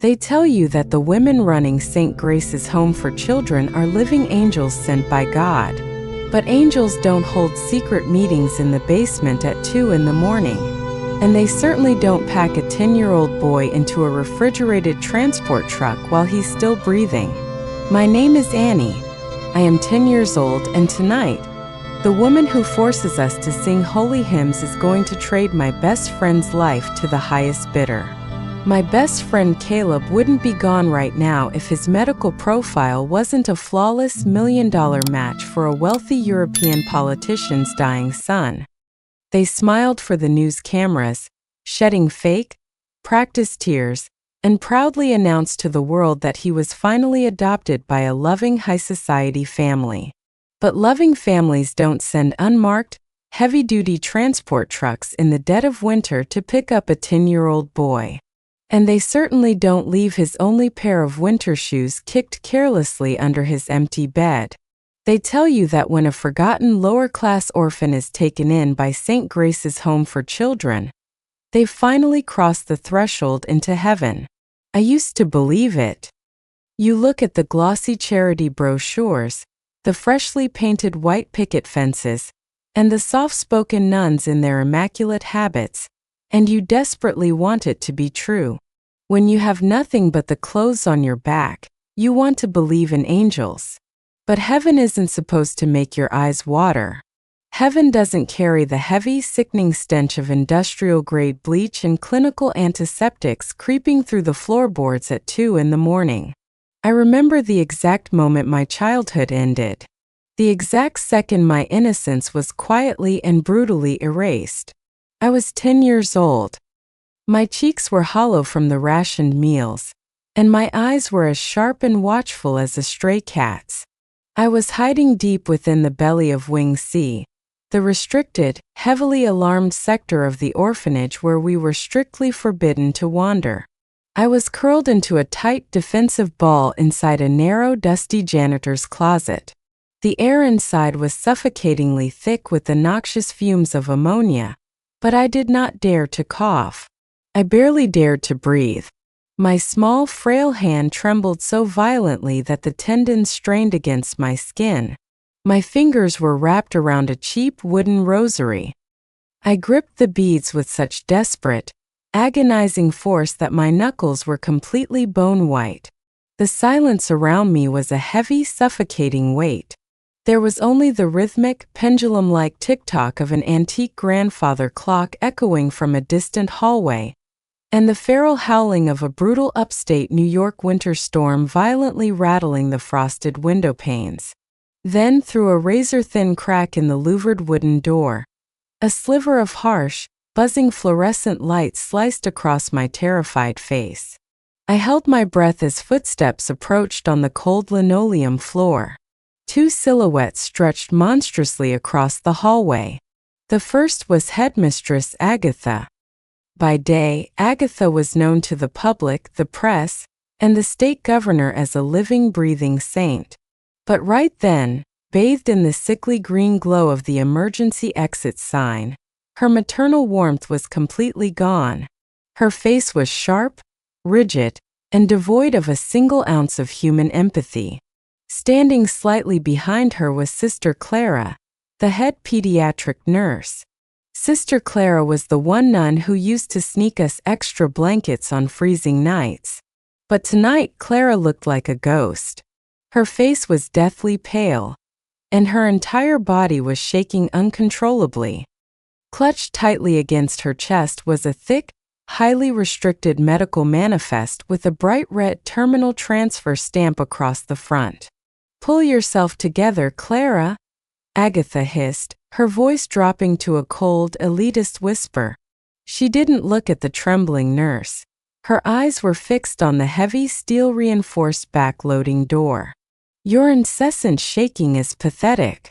They tell you that the women running St. Grace's Home for Children are living angels sent by God. But angels don't hold secret meetings in the basement at 2 in the morning. And they certainly don't pack a 10-year-old boy into a refrigerated transport truck while he's still breathing. My name is Annie. I am 10 years old, and tonight, the woman who forces us to sing holy hymns is going to trade my best friend's life to the highest bidder. My best friend Caleb wouldn't be gone right now if his medical profile wasn't a flawless million-dollar match for a wealthy European politician's dying son. They smiled for the news cameras, shedding fake, practiced tears, and proudly announced to the world that he was finally adopted by a loving high society family. But loving families don't send unmarked, heavy-duty transport trucks in the dead of winter to pick up a 10-year-old boy. And they certainly don't leave his only pair of winter shoes kicked carelessly under his empty bed. They tell you that when a forgotten lower-class orphan is taken in by St. Grace's Home for Children, they've finally crossed the threshold into heaven. I used to believe it. You look at the glossy charity brochures, the freshly painted white picket fences, and the soft-spoken nuns in their immaculate habits, and you desperately want it to be true. When you have nothing but the clothes on your back, you want to believe in angels. But heaven isn't supposed to make your eyes water. Heaven doesn't carry the heavy, sickening stench of industrial-grade bleach and clinical antiseptics creeping through the floorboards at 2 in the morning. I remember the exact moment my childhood ended. The exact second my innocence was quietly and brutally erased. I was 10 years old. My cheeks were hollow from the rationed meals, and my eyes were as sharp and watchful as a stray cat's. I was hiding deep within the belly of Wing C, the restricted, heavily alarmed sector of the orphanage where we were strictly forbidden to wander. I was curled into a tight, defensive ball inside a narrow, dusty janitor's closet. The air inside was suffocatingly thick with the noxious fumes of ammonia, but I did not dare to cough. I barely dared to breathe. My small, frail hand trembled so violently that the tendons strained against my skin. My fingers were wrapped around a cheap wooden rosary. I gripped the beads with such desperate, agonizing force that my knuckles were completely bone-white. The silence around me was a heavy, suffocating weight. There was only the rhythmic, pendulum-like tick-tock of an antique grandfather clock echoing from a distant hallway, and the feral howling of a brutal upstate New York winter storm violently rattling the frosted window panes. Then, through a razor-thin crack in the louvered wooden door, a sliver of harsh, buzzing fluorescent light sliced across my terrified face. I held my breath as footsteps approached on the cold linoleum floor. Two silhouettes stretched monstrously across the hallway. The first was Headmistress Agatha. By day, Agatha was known to the public, the press, and the state governor as a living, breathing saint. But right then, bathed in the sickly green glow of the emergency exit sign, her maternal warmth was completely gone. Her face was sharp, rigid, and devoid of a single ounce of human empathy. Standing slightly behind her was Sister Clara, the head pediatric nurse. Sister Clara was the one nun who used to sneak us extra blankets on freezing nights. But tonight Clara looked like a ghost. Her face was deathly pale, and her entire body was shaking uncontrollably. Clutched tightly against her chest was a thick, highly restricted medical manifest with a bright red terminal transfer stamp across the front. "Pull yourself together, Clara," Agatha hissed, her voice dropping to a cold, elitist whisper. She didn't look at the trembling nurse. Her eyes were fixed on the heavy, steel-reinforced back-loading door. "Your incessant shaking is pathetic.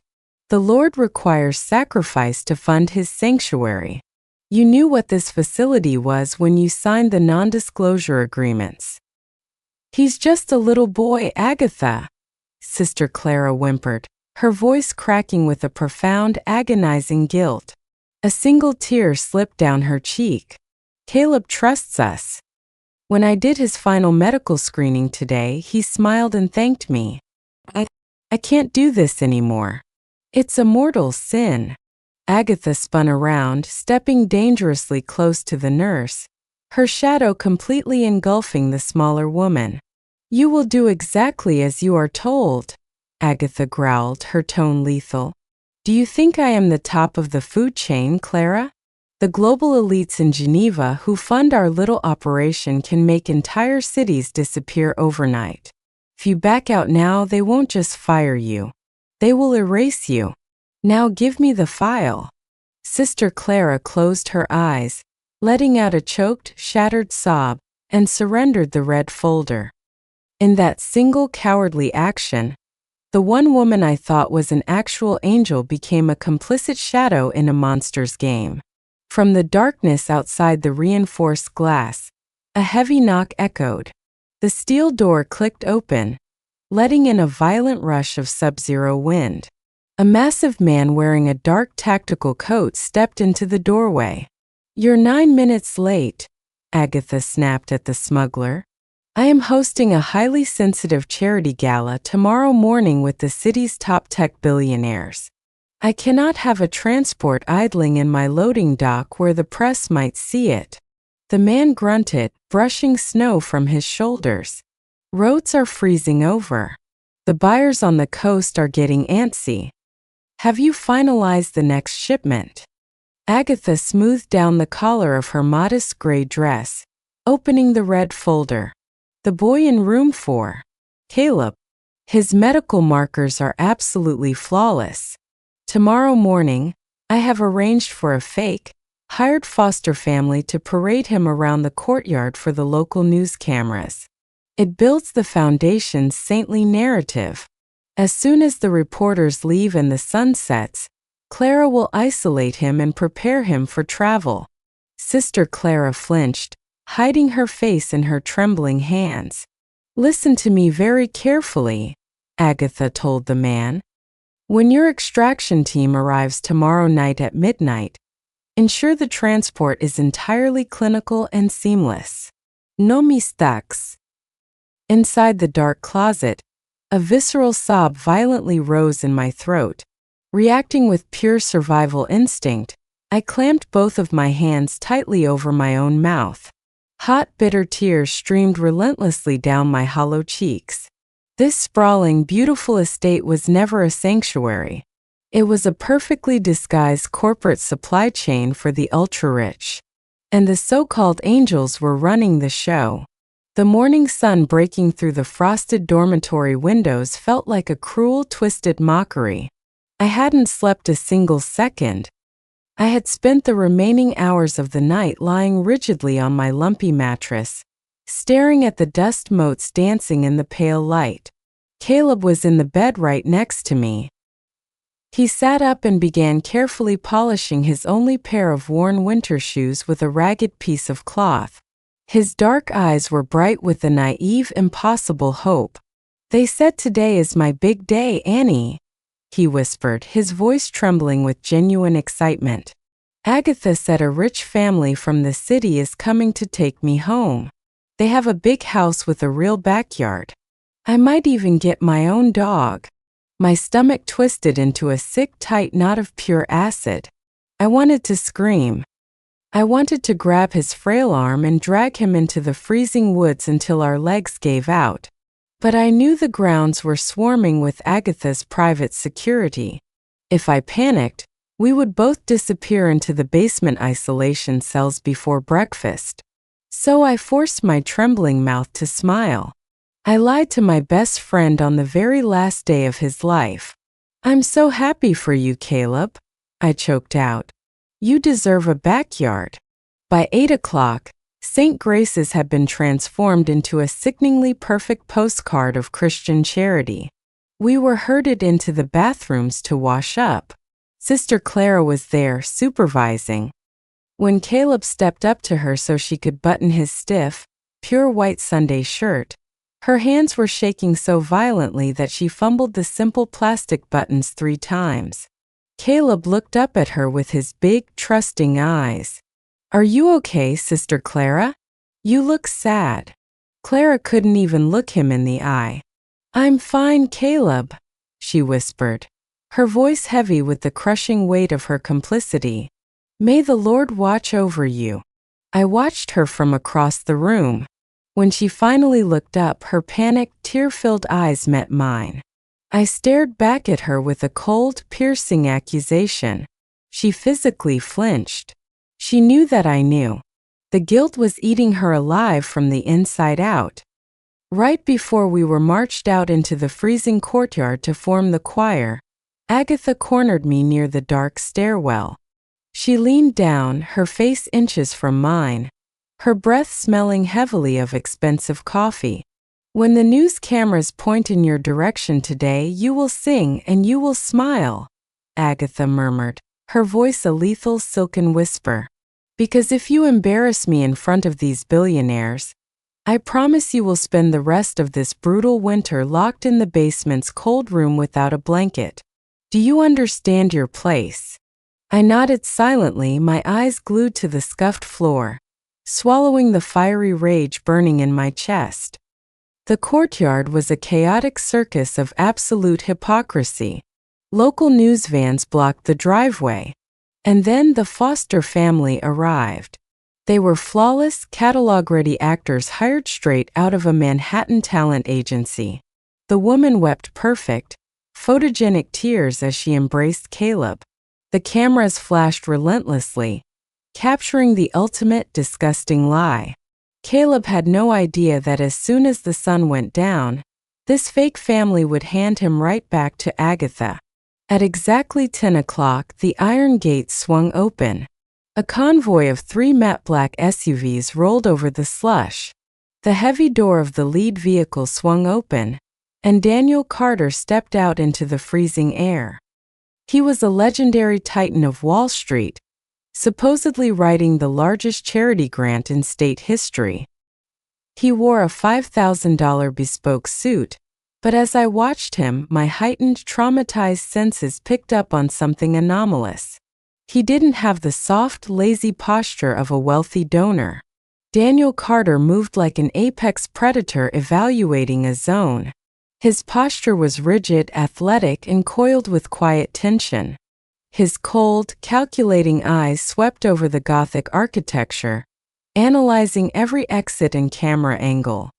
The Lord requires sacrifice to fund His sanctuary. You knew what this facility was when you signed the non-disclosure agreements." "He's just a little boy, Agatha," Sister Clara whimpered, her voice cracking with a profound, agonizing guilt. A single tear slipped down her cheek. "Caleb trusts us." When I did his final medical screening today, he smiled and thanked me. I can't do this anymore. It's a mortal sin. Agatha spun around, stepping dangerously close to the nurse, her shadow completely engulfing the smaller woman. You will do exactly as you are told, Agatha growled, her tone lethal. Do you think I am the top of the food chain, Clara? The global elites in Geneva who fund our little operation can make entire cities disappear overnight. If you back out now, they won't just fire you. They will erase you. Now give me the file. Sister Clara closed her eyes, letting out a choked, shattered sob, and surrendered the red folder. In that single cowardly action, the one woman I thought was an actual angel became a complicit shadow in a monster's game. From the darkness outside the reinforced glass, a heavy knock echoed. The steel door clicked open, letting in a violent rush of sub-zero wind. A massive man wearing a dark tactical coat stepped into the doorway. You're 9 minutes late, Agatha snapped at the smuggler. I am hosting a highly sensitive charity gala tomorrow morning with the city's top tech billionaires. I cannot have a transport idling in my loading dock where the press might see it. The man grunted, brushing snow from his shoulders. Roads are freezing over. The buyers on the coast are getting antsy. Have you finalized the next shipment? Agatha smoothed down the collar of her modest gray dress, opening the red folder. The boy in room 4. Caleb. His medical markers are absolutely flawless. Tomorrow morning, I have arranged for a fake, hired foster family to parade him around the courtyard for the local news cameras. It builds the Foundation's saintly narrative. As soon as the reporters leave and the sun sets, Clara will isolate him and prepare him for travel. Sister Clara flinched, hiding her face in her trembling hands. Listen to me very carefully, Agatha told the man. When your extraction team arrives tomorrow night at midnight, ensure the transport is entirely clinical and seamless. No mistakes. Inside the dark closet, a visceral sob violently rose in my throat. Reacting with pure survival instinct, I clamped both of my hands tightly over my own mouth. Hot, bitter tears streamed relentlessly down my hollow cheeks. This sprawling, beautiful estate was never a sanctuary. It was a perfectly disguised corporate supply chain for the ultra-rich. And the so-called angels were running the show. The morning sun breaking through the frosted dormitory windows felt like a cruel, twisted mockery. I hadn't slept a single second. I had spent the remaining hours of the night lying rigidly on my lumpy mattress, staring at the dust motes dancing in the pale light. Caleb was in the bed right next to me. He sat up and began carefully polishing his only pair of worn winter shoes with a ragged piece of cloth. His dark eyes were bright with a naive, impossible hope. They said today is my big day, Annie, he whispered, his voice trembling with genuine excitement. Agatha said a rich family from the city is coming to take me home. They have a big house with a real backyard. I might even get my own dog. My stomach twisted into a sick, tight knot of pure acid. I wanted to scream. I wanted to grab his frail arm and drag him into the freezing woods until our legs gave out. But I knew the grounds were swarming with Agatha's private security. If I panicked, we would both disappear into the basement isolation cells before breakfast. So I forced my trembling mouth to smile. I lied to my best friend on the very last day of his life. I'm so happy for you, Caleb, I choked out. You deserve a backyard. By 8 o'clock, St. Grace's had been transformed into a sickeningly perfect postcard of Christian charity. We were herded into the bathrooms to wash up. Sister Clara was there, supervising. When Caleb stepped up to her so she could button his stiff, pure white Sunday shirt, her hands were shaking so violently that she fumbled the simple plastic buttons 3 times. Caleb looked up at her with his big, trusting eyes. Are you okay, Sister Clara? You look sad." Clara couldn't even look him in the eye. "I'm fine, Caleb," she whispered, her voice heavy with the crushing weight of her complicity. "May the Lord watch over you." I watched her from across the room. When she finally looked up, her panicked, tear-filled eyes met mine. I stared back at her with a cold, piercing accusation. She physically flinched. She knew that I knew. The guilt was eating her alive from the inside out. Right before we were marched out into the freezing courtyard to form the choir, Agatha cornered me near the dark stairwell. She leaned down, her face inches from mine, her breath smelling heavily of expensive coffee. "When the news cameras point in your direction today, you will sing and you will smile," Agatha murmured, her voice a lethal silken whisper. "Because if you embarrass me in front of these billionaires, I promise you will spend the rest of this brutal winter locked in the basement's cold room without a blanket. Do you understand your place?" I nodded silently, my eyes glued to the scuffed floor, swallowing the fiery rage burning in my chest. The courtyard was a chaotic circus of absolute hypocrisy. Local news vans blocked the driveway. And then the Foster family arrived. They were flawless, catalog-ready actors hired straight out of a Manhattan talent agency. The woman wept perfect, photogenic tears as she embraced Caleb. The cameras flashed relentlessly, capturing the ultimate disgusting lie. Caleb had no idea that as soon as the sun went down, this fake family would hand him right back to Agatha. At exactly 10 o'clock, the iron gates swung open. A convoy of 3 matte black SUVs rolled over the slush. The heavy door of the lead vehicle swung open, and Daniel Carter stepped out into the freezing air. He was a legendary titan of Wall Street, supposedly writing the largest charity grant in state history. He wore a $5,000 bespoke suit, but as I watched him, my heightened, traumatized senses picked up on something anomalous. He didn't have the soft, lazy posture of a wealthy donor. Daniel Carter moved like an apex predator evaluating a zone. His posture was rigid, athletic, and coiled with quiet tension. His cold, calculating eyes swept over the Gothic architecture, analyzing every exit and camera angle.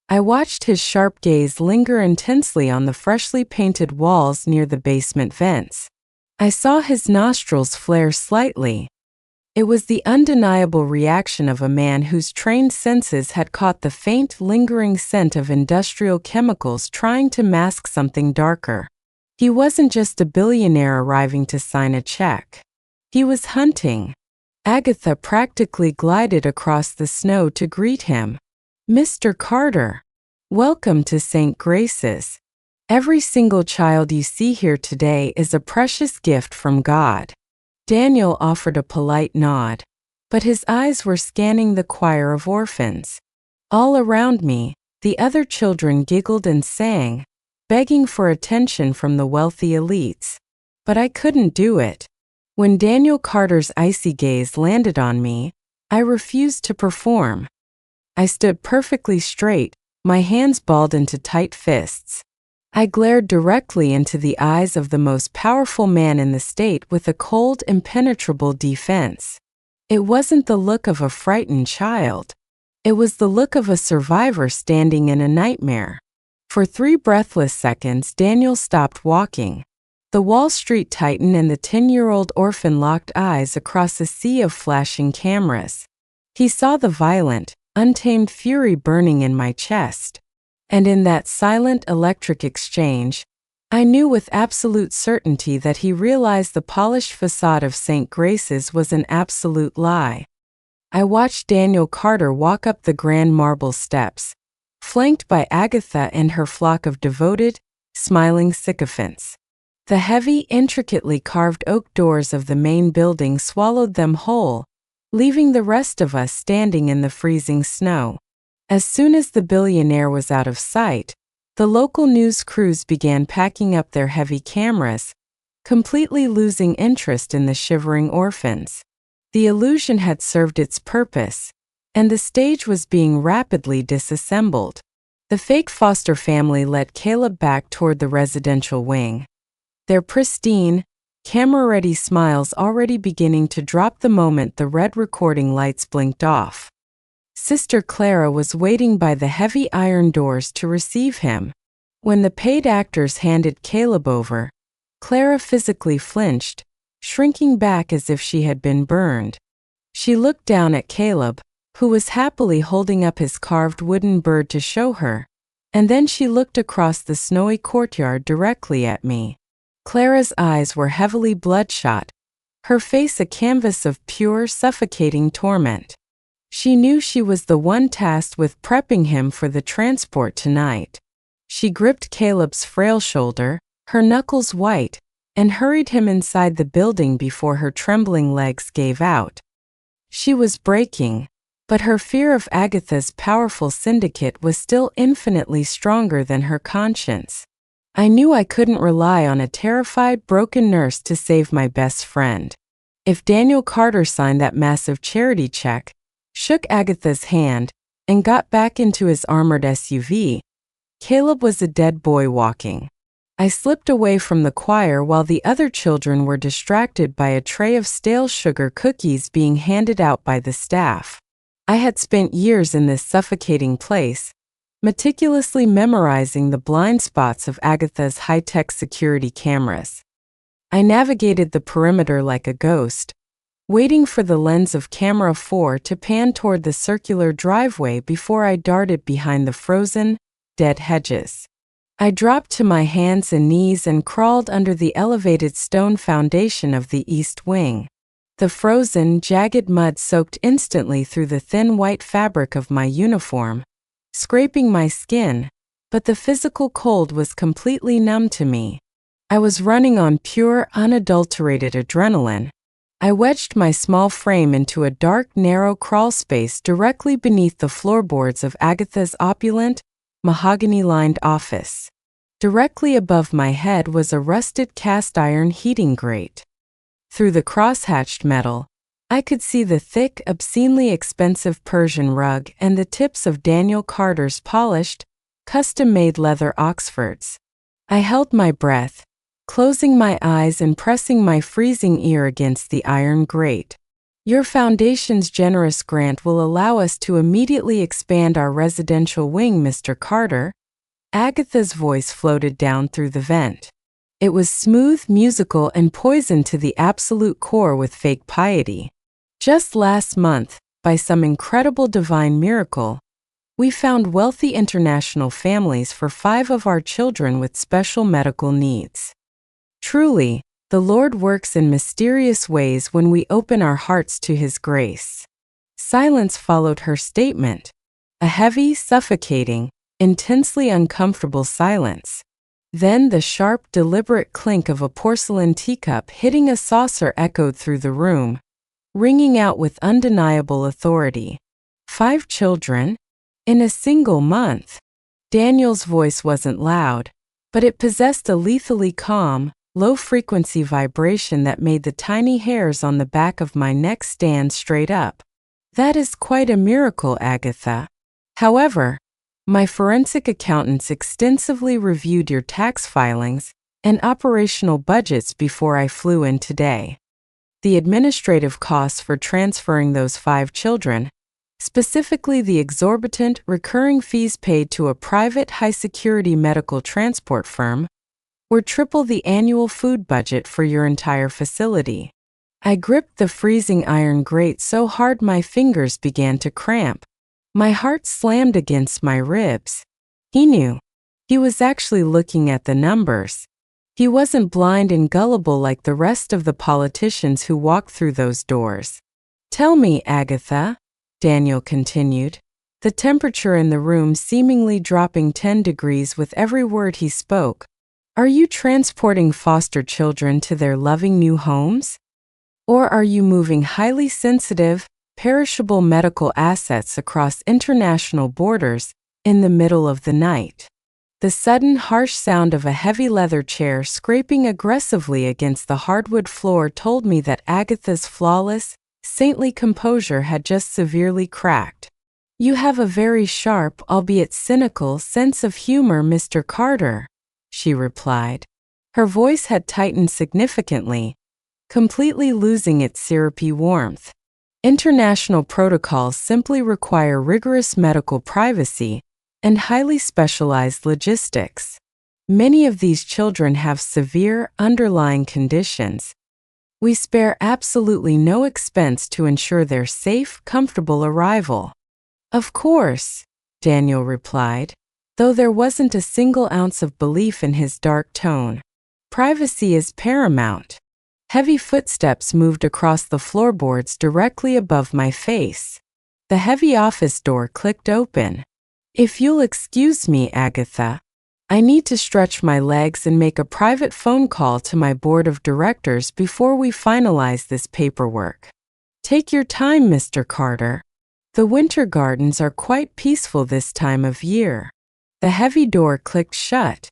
I watched his sharp gaze linger intensely on the freshly painted walls near the basement vents. I saw his nostrils flare slightly. It was the undeniable reaction of a man whose trained senses had caught the faint, lingering scent of industrial chemicals trying to mask something darker. He wasn't just a billionaire arriving to sign a check. He was hunting. Agatha practically glided across the snow to greet him. "Mr. Carter, welcome to St. Grace's. Every single child you see here today is a precious gift from God." Daniel offered a polite nod, but his eyes were scanning the choir of orphans. All around me, the other children giggled and sang, begging for attention from the wealthy elites. But I couldn't do it. When Daniel Carter's icy gaze landed on me, I refused to perform. I stood perfectly straight, my hands balled into tight fists. I glared directly into the eyes of the most powerful man in the state with a cold, impenetrable defense. It wasn't the look of a frightened child. It was the look of a survivor standing in a nightmare. For 3 breathless seconds, Daniel stopped walking. The Wall Street titan and the 10-year-old orphan locked eyes across a sea of flashing cameras. He saw the violent, untamed fury burning in my chest. And in that silent electric exchange, I knew with absolute certainty that he realized the polished facade of St. Grace's was an absolute lie. I watched Daniel Carter walk up the grand marble steps, flanked by Agatha and her flock of devoted, smiling sycophants. The heavy, intricately carved oak doors of the main building swallowed them whole, leaving the rest of us standing in the freezing snow. As soon as the billionaire was out of sight, the local news crews began packing up their heavy cameras, completely losing interest in the shivering orphans. The illusion had served its purpose. and the stage was being rapidly disassembled. The fake foster family led Caleb back toward the residential wing, their pristine, camera-ready smiles already beginning to drop the moment the red recording lights blinked off. Sister Clara was waiting by the heavy iron doors to receive him. When the paid actors handed Caleb over, Clara physically flinched, shrinking back as if she had been burned. She looked down at Caleb, who was happily holding up his carved wooden bird to show her, and then she looked across the snowy courtyard directly at me. Clara's eyes were heavily bloodshot, her face a canvas of pure, suffocating torment. She knew she was the one tasked with prepping him for the transport tonight. She gripped Caleb's frail shoulder, her knuckles white, and hurried him inside the building before her trembling legs gave out. She was breaking, but her fear of Agatha's powerful syndicate was still infinitely stronger than her conscience. I knew I couldn't rely on a terrified, broken nurse to save my best friend. If Daniel Carter signed that massive charity check, shook Agatha's hand, and got back into his armored SUV, Caleb was a dead boy walking. I slipped away from the choir while the other children were distracted by a tray of stale sugar cookies being handed out by the staff. I had spent years in this suffocating place, meticulously memorizing the blind spots of Agatha's high-tech security cameras. I navigated the perimeter like a ghost, waiting for the lens of camera 4 to pan toward the circular driveway before I darted behind the frozen, dead hedges. I dropped to my hands and knees and crawled under the elevated stone foundation of the east wing. The frozen, jagged mud soaked instantly through the thin white fabric of my uniform, scraping my skin, but the physical cold was completely numb to me. I was running on pure, unadulterated adrenaline. I wedged my small frame into a dark, narrow crawl space directly beneath the floorboards of Agatha's opulent, mahogany-lined office. Directly above my head was a rusted cast-iron heating grate. Through the cross-hatched metal, I could see the thick, obscenely expensive Persian rug and the tips of Daniel Carter's polished, custom-made leather Oxfords. I held my breath, closing my eyes and pressing my freezing ear against the iron grate. Your foundation's generous grant will allow us to immediately expand our residential wing, Mr. Carter. Agatha's voice floated down through the vent. It was smooth, musical, and poisoned to the absolute core with fake piety. Just last month, by some incredible divine miracle, we found wealthy international families for 5 of our children with special medical needs. Truly, the Lord works in mysterious ways when we open our hearts to His grace. Silence followed her statement, a heavy, suffocating, intensely uncomfortable silence. Then the sharp, deliberate clink of a porcelain teacup hitting a saucer echoed through the room, ringing out with undeniable authority. 5 children? In a single month? Daniel's voice wasn't loud, but it possessed a lethally calm, low-frequency vibration that made the tiny hairs on the back of my neck stand straight up. That is quite a miracle, Agatha. However, my forensic accountants extensively reviewed your tax filings and operational budgets before I flew in today. The administrative costs for transferring those 5 children, specifically the exorbitant recurring fees paid to a private high-security medical transport firm, were triple the annual food budget for your entire facility. I gripped the freezing iron grate so hard my fingers began to cramp. My heart slammed against my ribs. He knew. He was actually looking at the numbers. He wasn't blind and gullible like the rest of the politicians who walked through those doors. Tell me, Agatha, Daniel continued, the temperature in the room seemingly dropping 10 degrees with every word he spoke. Are you transporting foster children to their loving new homes? Or are you moving highly sensitive, perishable medical assets across international borders in the middle of the night? The sudden harsh sound of a heavy leather chair scraping aggressively against the hardwood floor told me that Agatha's flawless, saintly composure had just severely cracked. "You have a very sharp, albeit cynical, sense of humor, Mr. Carter," she replied. Her voice had tightened significantly, completely losing its syrupy warmth. "International protocols simply require rigorous medical privacy and highly specialized logistics. Many of these children have severe underlying conditions. We spare absolutely no expense to ensure their safe, comfortable arrival." "Of course," Daniel replied, though there wasn't a single ounce of belief in his dark tone. "Privacy is paramount." Heavy footsteps moved across the floorboards directly above my face. The heavy office door clicked open. "If you'll excuse me, Agatha, I need to stretch my legs and make a private phone call to my board of directors before we finalize this paperwork." "Take your time, Mr. Carter. The winter gardens are quite peaceful this time of year." The heavy door clicked shut.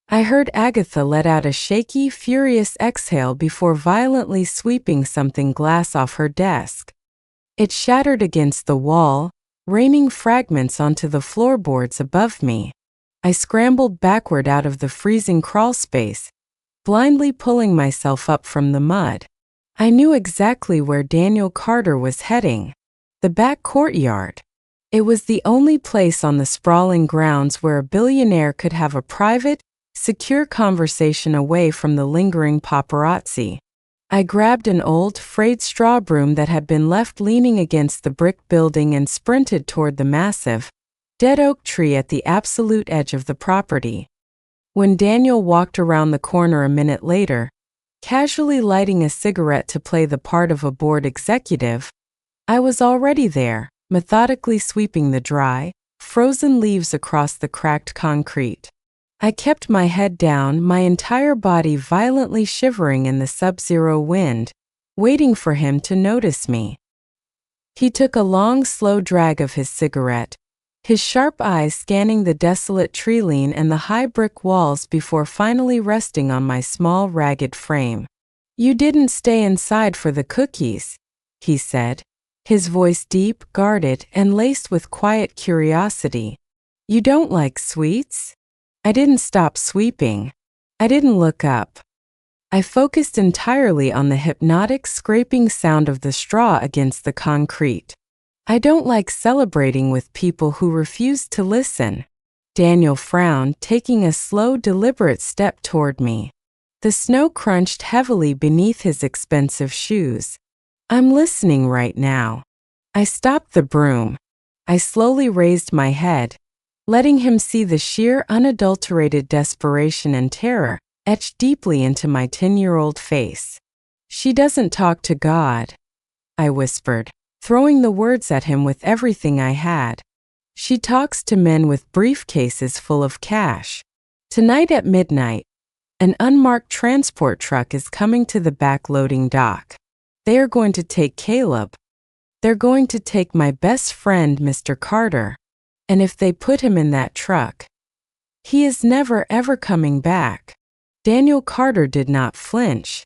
I heard Agatha let out a shaky, furious exhale before violently sweeping something glass off her desk. It shattered against the wall, raining fragments onto the floorboards above me. I scrambled backward out of the freezing crawlspace, blindly pulling myself up from the mud. I knew exactly where Daniel Carter was heading. The back courtyard. It was the only place on the sprawling grounds where a billionaire could have a private, secure conversation away from the lingering paparazzi. I grabbed an old, frayed straw broom that had been left leaning against the brick building and sprinted toward the massive, dead oak tree at the absolute edge of the property. When Daniel walked around the corner a minute later, casually lighting a cigarette to play the part of a board executive, I was already there, methodically sweeping the dry, frozen leaves across the cracked concrete. I kept my head down, my entire body violently shivering in the sub-zero wind, waiting for him to notice me. He took a long, slow drag of his cigarette, his sharp eyes scanning the desolate tree-line and the high brick walls before finally resting on my small, ragged frame. "You didn't stay inside for the cookies," he said, his voice deep, guarded, and laced with quiet curiosity. "You don't like sweets?" I didn't stop sweeping. I didn't look up. I focused entirely on the hypnotic scraping sound of the straw against the concrete. "I don't like celebrating with people who refuse to listen." Daniel frowned, taking a slow, deliberate step toward me. The snow crunched heavily beneath his expensive shoes. "I'm listening right now." I stopped the broom. I slowly raised my head, letting him see the sheer, unadulterated desperation and terror etched deeply into my 10-year-old face. "She doesn't talk to God," I whispered, throwing the words at him with everything I had. "She talks to men with briefcases full of cash. Tonight at midnight, an unmarked transport truck is coming to the back loading dock. They are going to take Caleb. They're going to take my best friend, Mr. Carter. And if they put him in that truck, he is never ever coming back." Daniel Carter did not flinch.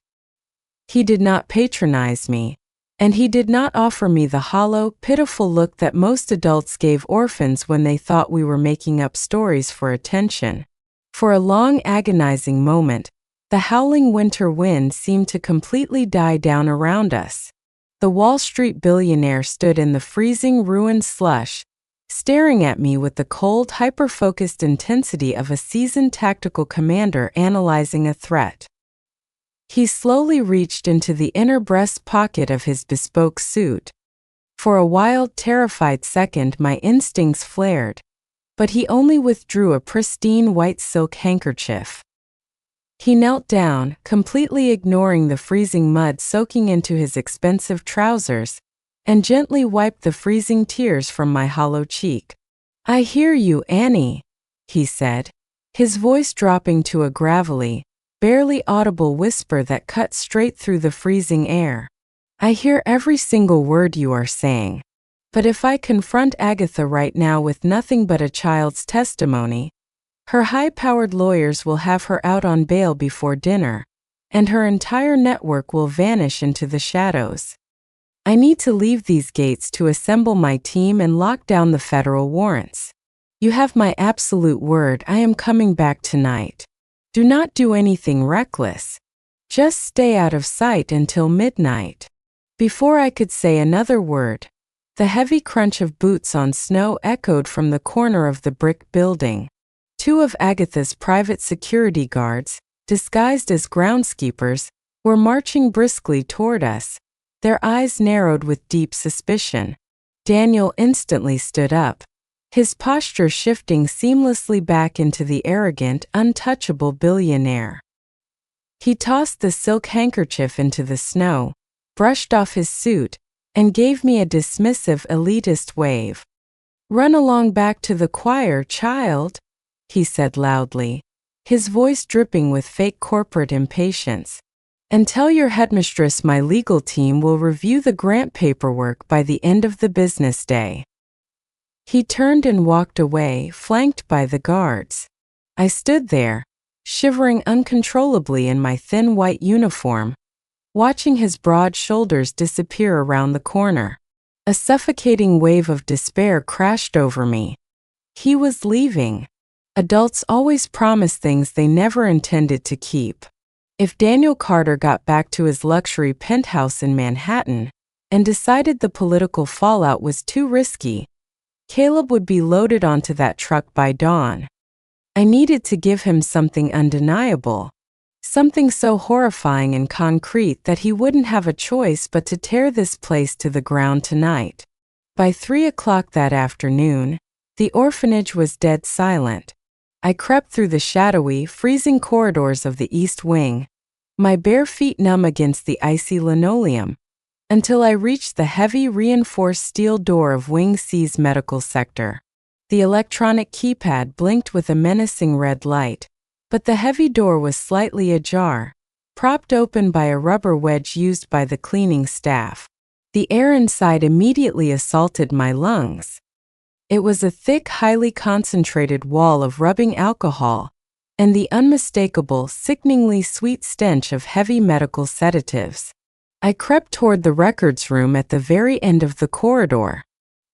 He did not patronize me, and he did not offer me the hollow, pitiful look that most adults gave orphans when they thought we were making up stories for attention. For a long, agonizing moment, the howling winter wind seemed to completely die down around us. The Wall Street billionaire stood in the freezing, ruined slush, staring at me with the cold, hyper-focused intensity of a seasoned tactical commander analyzing a threat. He slowly reached into the inner breast pocket of his bespoke suit. For a wild, terrified second, my instincts flared, but he only withdrew a pristine white silk handkerchief. He knelt down, completely ignoring the freezing mud soaking into his expensive trousers, and gently wiped the freezing tears from my hollow cheek. "I hear you, Annie," he said, his voice dropping to a gravelly, barely audible whisper that cut straight through the freezing air. "I hear every single word you are saying. But if I confront Agatha right now with nothing but a child's testimony, her high-powered lawyers will have her out on bail before dinner, and her entire network will vanish into the shadows. I need to leave these gates to assemble my team and lock down the federal warrants. You have my absolute word I am coming back tonight. Do not do anything reckless. Just stay out of sight until midnight." Before I could say another word, the heavy crunch of boots on snow echoed from the corner of the brick building. Two of Agatha's private security guards, disguised as groundskeepers, were marching briskly toward us, their eyes narrowed with deep suspicion. Daniel instantly stood up, his posture shifting seamlessly back into the arrogant, untouchable billionaire. He tossed the silk handkerchief into the snow, brushed off his suit, and gave me a dismissive elitist wave. "Run along back to the choir, child," he said loudly, his voice dripping with fake corporate impatience. "And tell your headmistress my legal team will review the grant paperwork by the end of the business day." He turned and walked away, flanked by the guards. I stood there, shivering uncontrollably in my thin white uniform, watching his broad shoulders disappear around the corner. A suffocating wave of despair crashed over me. He was leaving. Adults always promise things they never intended to keep. If Daniel Carter got back to his luxury penthouse in Manhattan and decided the political fallout was too risky, Caleb would be loaded onto that truck by dawn. I needed to give him something undeniable, something so horrifying and concrete that he wouldn't have a choice but to tear this place to the ground tonight. By 3 o'clock that afternoon, the orphanage was dead silent. I crept through the shadowy, freezing corridors of the East Wing, my bare feet numb against the icy linoleum, until I reached the heavy, reinforced steel door of Wing C's medical sector. The electronic keypad blinked with a menacing red light, but the heavy door was slightly ajar, propped open by a rubber wedge used by the cleaning staff. The air inside immediately assaulted my lungs. It was a thick, highly concentrated wall of rubbing alcohol, and the unmistakable, sickeningly sweet stench of heavy medical sedatives. I crept toward the records room at the very end of the corridor.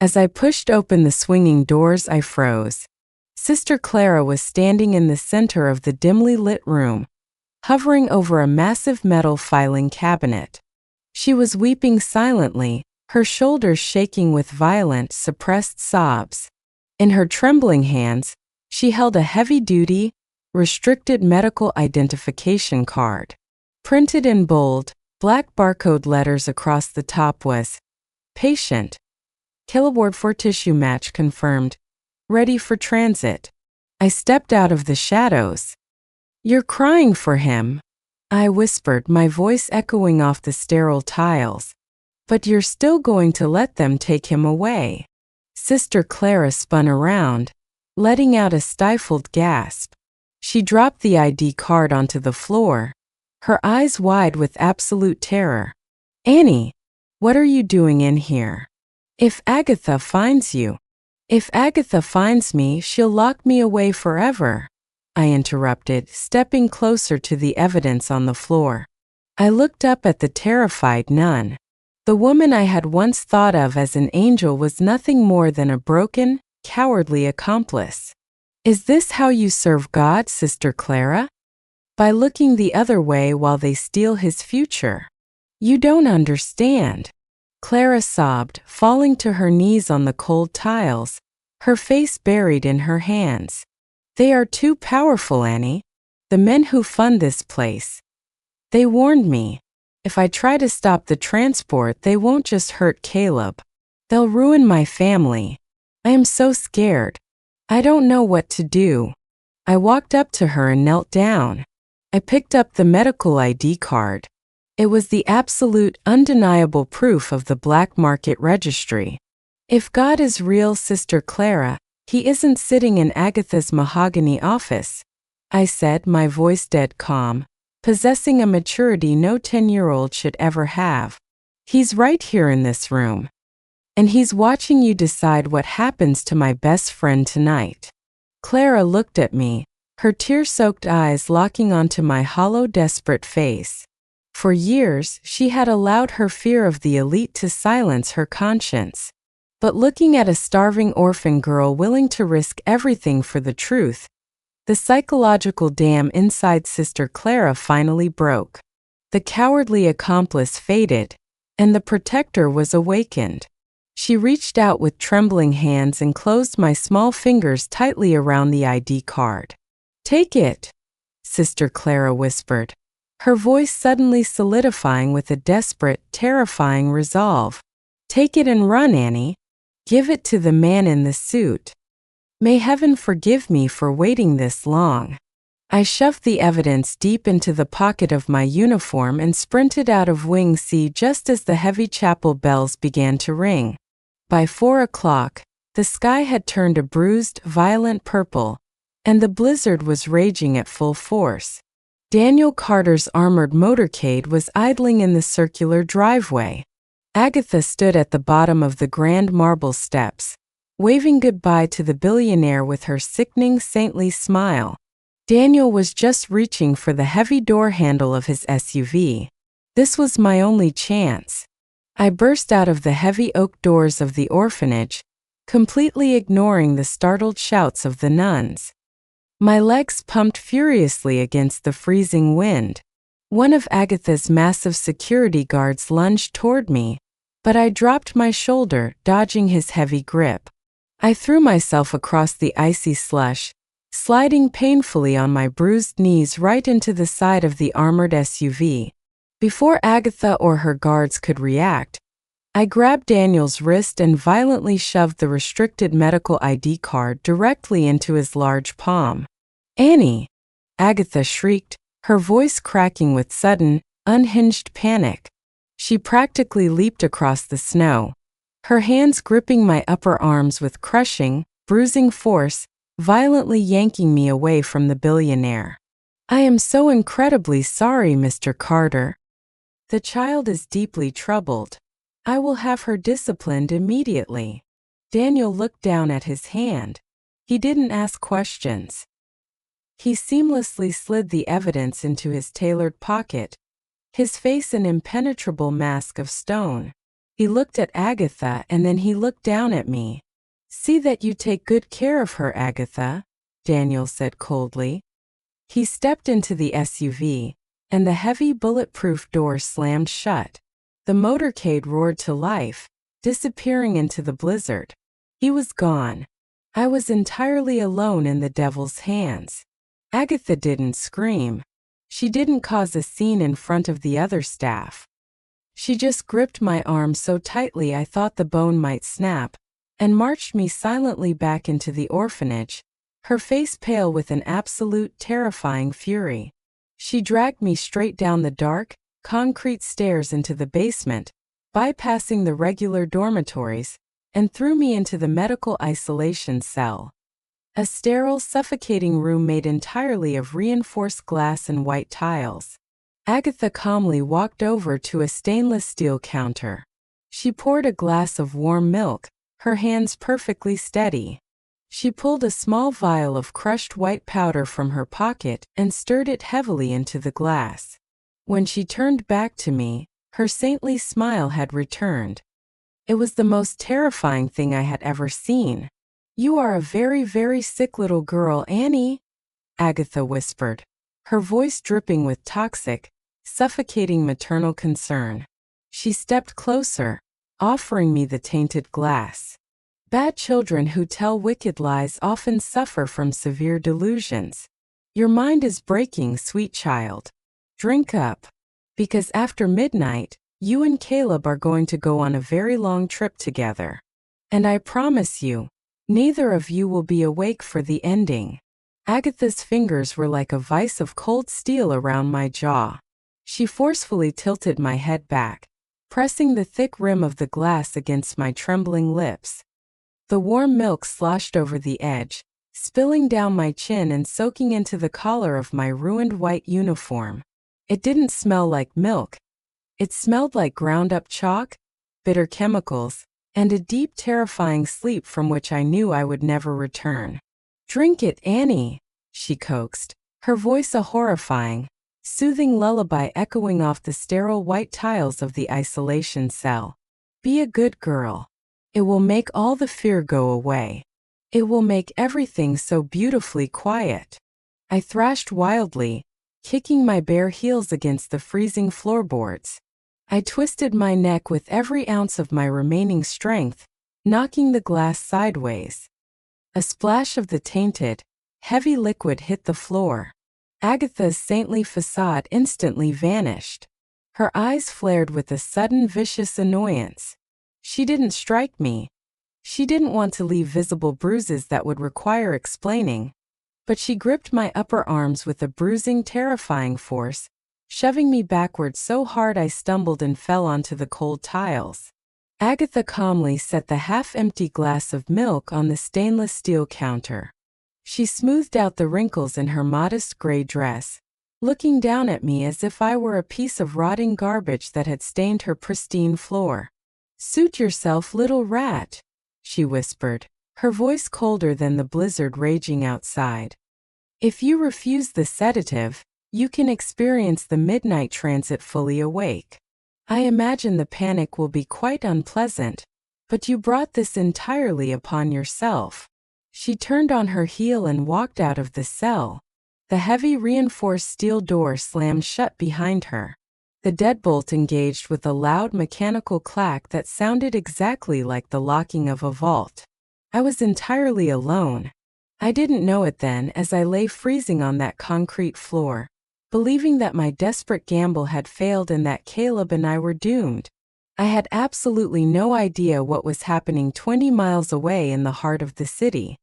As I pushed open the swinging doors, I froze. Sister Clara was standing in the center of the dimly lit room, hovering over a massive metal filing cabinet. She was weeping silently, her shoulders shaking with violent, suppressed sobs. In her trembling hands, she held a heavy-duty, restricted medical identification card. Printed in bold, black barcode letters across the top was, "Patient. Kiloward for tissue match confirmed. Ready for transit." I stepped out of the shadows. "You're crying for him," I whispered, my voice echoing off the sterile tiles. "But you're still going to let them take him away." Sister Clara spun around, letting out a stifled gasp. She dropped the ID card onto the floor, her eyes wide with absolute terror. "Annie, what are you doing in here? If Agatha finds you..." "If Agatha finds me, she'll lock me away forever," I interrupted, stepping closer to the evidence on the floor. I looked up at the terrified nun. The woman I had once thought of as an angel was nothing more than a broken, cowardly accomplice. "Is this how you serve God, Sister Clara? By looking the other way while they steal his future? You don't understand." Clara sobbed, falling to her knees on the cold tiles, her face buried in her hands. "They are too powerful, Annie. The men who fund this place. They warned me. If I try to stop the transport, they won't just hurt Caleb. They'll ruin my family. I am so scared. I don't know what to do." I walked up to her and knelt down. I picked up the medical ID card. It was the absolute, undeniable proof of the black market registry. "If God is real, Sister Clara, he isn't sitting in Agatha's mahogany office," I said, my voice dead calm, possessing a maturity no 10-year-old should ever have. "He's right here in this room. And he's watching you decide what happens to my best friend tonight." Clara looked at me, her tear-soaked eyes locking onto my hollow, desperate face. For years, she had allowed her fear of the elite to silence her conscience. But looking at a starving orphan girl willing to risk everything for the truth, the psychological dam inside Sister Clara finally broke. The cowardly accomplice faded, and the protector was awakened. She reached out with trembling hands and closed my small fingers tightly around the ID card. "Take it," Sister Clara whispered, her voice suddenly solidifying with a desperate, terrifying resolve. "Take it and run, Annie. Give it to the man in the suit. May heaven forgive me for waiting this long." I shoved the evidence deep into the pocket of my uniform and sprinted out of Wing C just as the heavy chapel bells began to ring. By 4 o'clock, the sky had turned a bruised, violent purple, and the blizzard was raging at full force. Daniel Carter's armored motorcade was idling in the circular driveway. Agatha stood at the bottom of the grand marble steps, waving goodbye to the billionaire with her sickening saintly smile. Daniel was just reaching for the heavy door handle of his SUV. This was my only chance. I burst out of the heavy oak doors of the orphanage, completely ignoring the startled shouts of the nuns. My legs pumped furiously against the freezing wind. One of Agatha's massive security guards lunged toward me, but I dropped my shoulder, dodging his heavy grip. I threw myself across the icy slush, sliding painfully on my bruised knees right into the side of the armored SUV. Before Agatha or her guards could react, I grabbed Daniel's wrist and violently shoved the restricted medical ID card directly into his large palm. "Annie!" Agatha shrieked, her voice cracking with sudden, unhinged panic. She practically leaped across the snow, her hands gripping my upper arms with crushing, bruising force, violently yanking me away from the billionaire. "I am so incredibly sorry, Mr. Carter. The child is deeply troubled. I will have her disciplined immediately." Daniel looked down at his hand. He didn't ask questions. He seamlessly slid the evidence into his tailored pocket, his face an impenetrable mask of stone. He looked at Agatha and then he looked down at me. "See that you take good care of her, Agatha," Daniel said coldly. He stepped into the SUV, and the heavy bulletproof door slammed shut. The motorcade roared to life, disappearing into the blizzard. He was gone. I was entirely alone in the devil's hands. Agatha didn't scream. She didn't cause a scene in front of the other staff. She just gripped my arm so tightly I thought the bone might snap, and marched me silently back into the orphanage, her face pale with an absolute terrifying fury. She dragged me straight down the dark, concrete stairs into the basement, bypassing the regular dormitories, and threw me into the medical isolation cell. A sterile, suffocating room made entirely of reinforced glass and white tiles. Agatha calmly walked over to a stainless steel counter. She poured a glass of warm milk, her hands perfectly steady. She pulled a small vial of crushed white powder from her pocket and stirred it heavily into the glass. When she turned back to me, her saintly smile had returned. It was the most terrifying thing I had ever seen. "You are a very, very sick little girl, Annie," Agatha whispered, her voice dripping with toxic, suffocating maternal concern. She stepped closer, offering me the tainted glass. "Bad children who tell wicked lies often suffer from severe delusions. Your mind is breaking, sweet child. Drink up. Because after midnight, you and Caleb are going to go on a very long trip together. And I promise you, neither of you will be awake for the ending." Agatha's fingers were like a vice of cold steel around my jaw. She forcefully tilted my head back, pressing the thick rim of the glass against my trembling lips. The warm milk sloshed over the edge, spilling down my chin and soaking into the collar of my ruined white uniform. It didn't smell like milk. It smelled like ground-up chalk, bitter chemicals, and a deep, terrifying sleep from which I knew I would never return. "Drink it, Annie," she coaxed, her voice a horrifying, soothing lullaby echoing off the sterile white tiles of the isolation cell. Be a good girl. It will make all the fear go away. It will make everything so beautifully quiet. I thrashed wildly, kicking my bare heels against the freezing floorboards. I twisted my neck with every ounce of my remaining strength, knocking the glass sideways. A splash of the tainted, heavy liquid hit the floor. Agatha's saintly facade instantly vanished. Her eyes flared with a sudden vicious annoyance. She didn't strike me. She didn't want to leave visible bruises that would require explaining. But she gripped my upper arms with a bruising, terrifying force, shoving me backward so hard I stumbled and fell onto the cold tiles. Agatha calmly set the half-empty glass of milk on the stainless steel counter. She smoothed out the wrinkles in her modest gray dress, looking down at me as if I were a piece of rotting garbage that had stained her pristine floor. "Suit yourself, little rat," she whispered, her voice colder than the blizzard raging outside. "If you refuse the sedative, you can experience the midnight transit fully awake. I imagine the panic will be quite unpleasant, but you brought this entirely upon yourself." She turned on her heel and walked out of the cell. The heavy reinforced steel door slammed shut behind her. The deadbolt engaged with a loud mechanical clack that sounded exactly like the locking of a vault. I was entirely alone. I didn't know it then as I lay freezing on that concrete floor, believing that my desperate gamble had failed and that Caleb and I were doomed. I had absolutely no idea what was happening 20 miles away in the heart of the city.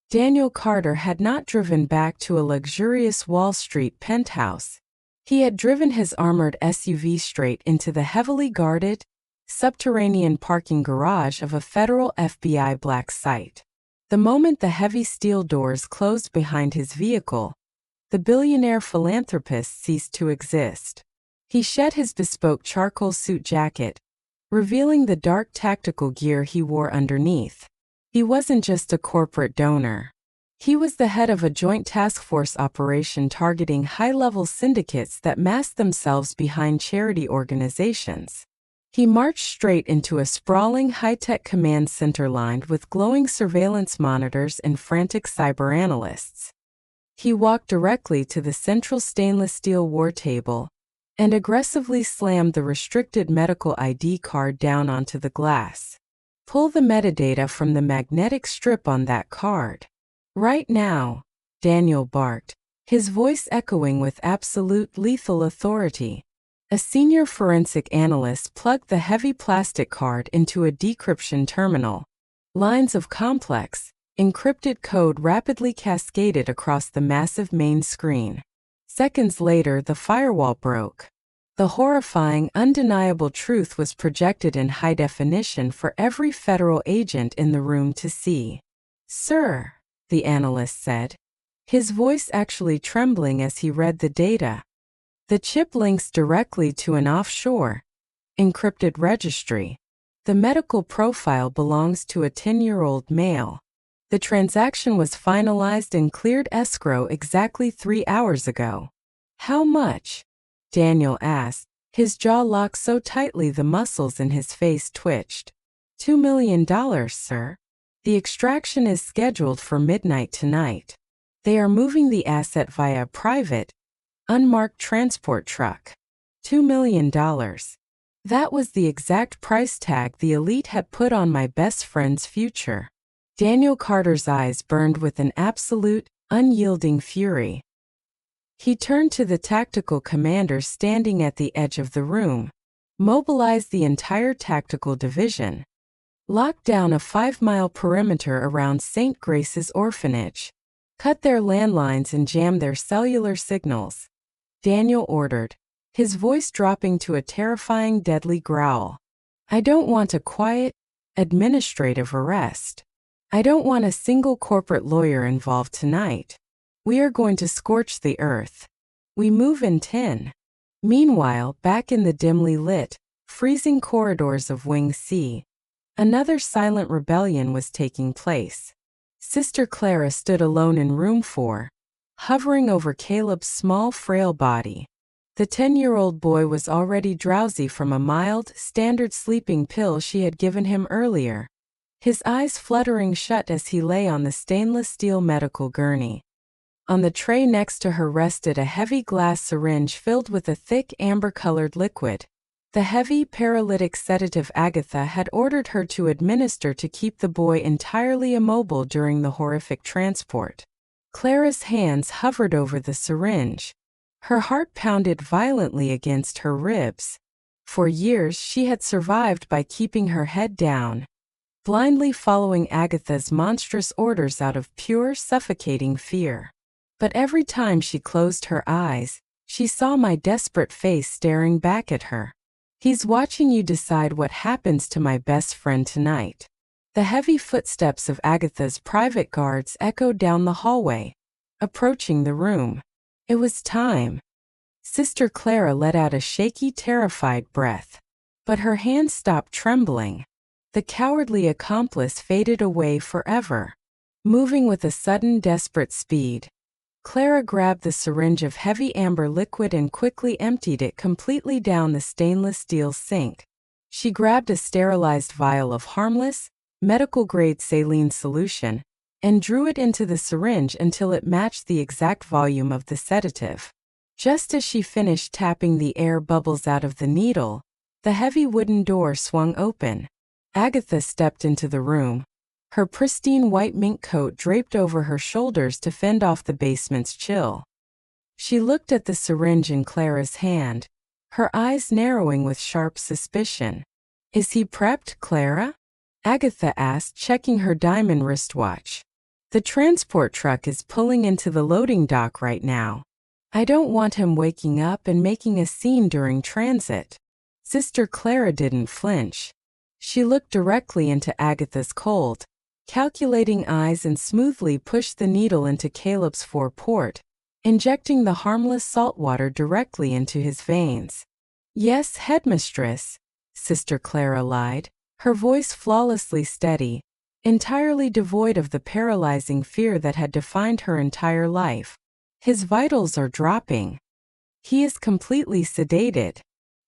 Daniel Carter had not driven back to a luxurious Wall Street penthouse. He had driven his armored SUV straight into the heavily guarded, subterranean parking garage of a federal FBI black site. The moment the heavy steel doors closed behind his vehicle, the billionaire philanthropist ceased to exist. He shed his bespoke charcoal suit jacket, revealing the dark tactical gear he wore underneath. He wasn't just a corporate donor. He was the head of a joint task force operation targeting high-level syndicates that masked themselves behind charity organizations. He marched straight into a sprawling high-tech command center lined with glowing surveillance monitors and frantic cyber analysts. He walked directly to the central stainless steel war table and aggressively slammed the restricted medical ID card down onto the glass. "Pull the metadata from the magnetic strip on that card. Right now," Daniel barked, his voice echoing with absolute lethal authority. A senior forensic analyst plugged the heavy plastic card into a decryption terminal. Lines of complex, encrypted code rapidly cascaded across the massive main screen. Seconds later, the firewall broke. The horrifying, undeniable truth was projected in high definition for every federal agent in the room to see. "Sir," the analyst said, his voice actually trembling as he read the data, "the chip links directly to an offshore, encrypted registry. The medical profile belongs to a 10-year-old male. The transaction was finalized and cleared escrow exactly 3 hours ago." "How much?" Daniel asked, his jaw locked so tightly the muscles in his face twitched. $2 million, sir. The extraction is scheduled for midnight tonight. They are moving the asset via a private, unmarked transport truck. $2 million. That was the exact price tag the elite had put on my best friend's future. Daniel Carter's eyes burned with an absolute, unyielding fury. He turned to the tactical commander standing at the edge of the room, mobilized the entire tactical division, locked down a 5-mile perimeter around St. Grace's orphanage, cut their landlines and jammed their cellular signals. Daniel ordered, his voice dropping to a terrifying, deadly growl. "I don't want a quiet, administrative arrest. I don't want a single corporate lawyer involved tonight. We are going to scorch the earth. We move in 10. Meanwhile, back in the dimly lit, freezing corridors of Wing C, another silent rebellion was taking place. Sister Clara stood alone in room 4, hovering over Caleb's small, frail body. The 10-year-old boy was already drowsy from a mild, standard sleeping pill she had given him earlier, his eyes fluttering shut as he lay on the stainless steel medical gurney. On the tray next to her rested a heavy glass syringe filled with a thick amber-colored liquid, the heavy paralytic sedative Agatha had ordered her to administer to keep the boy entirely immobile during the horrific transport. Clara's hands hovered over the syringe. Her heart pounded violently against her ribs. For years she had survived by keeping her head down, blindly following Agatha's monstrous orders out of pure, suffocating fear. But every time she closed her eyes, she saw my desperate face staring back at her. "He's watching you decide what happens to my best friend tonight." The heavy footsteps of Agatha's private guards echoed down the hallway, approaching the room. It was time. Sister Clara let out a shaky, terrified breath. But her hands stopped trembling. The cowardly accomplice faded away forever. Moving with a sudden, desperate speed, Clara grabbed the syringe of heavy amber liquid and quickly emptied it completely down the stainless steel sink. She grabbed a sterilized vial of harmless, medical-grade saline solution and drew it into the syringe until it matched the exact volume of the sedative. Just as she finished tapping the air bubbles out of the needle, the heavy wooden door swung open. Agatha stepped into the room, her pristine white mink coat draped over her shoulders to fend off the basement's chill. She looked at the syringe in Clara's hand, her eyes narrowing with sharp suspicion. "Is he prepped, Clara?" Agatha asked, checking her diamond wristwatch. "The transport truck is pulling into the loading dock right now. I don't want him waking up and making a scene during transit." Sister Clara didn't flinch. She looked directly into Agatha's cold, calculating eyes and smoothly pushed the needle into Caleb's foreport, injecting the harmless salt water directly into his veins. "Yes, headmistress," Sister Clara lied, her voice flawlessly steady, entirely devoid of the paralyzing fear that had defined her entire life. "His vitals are dropping. He is completely sedated."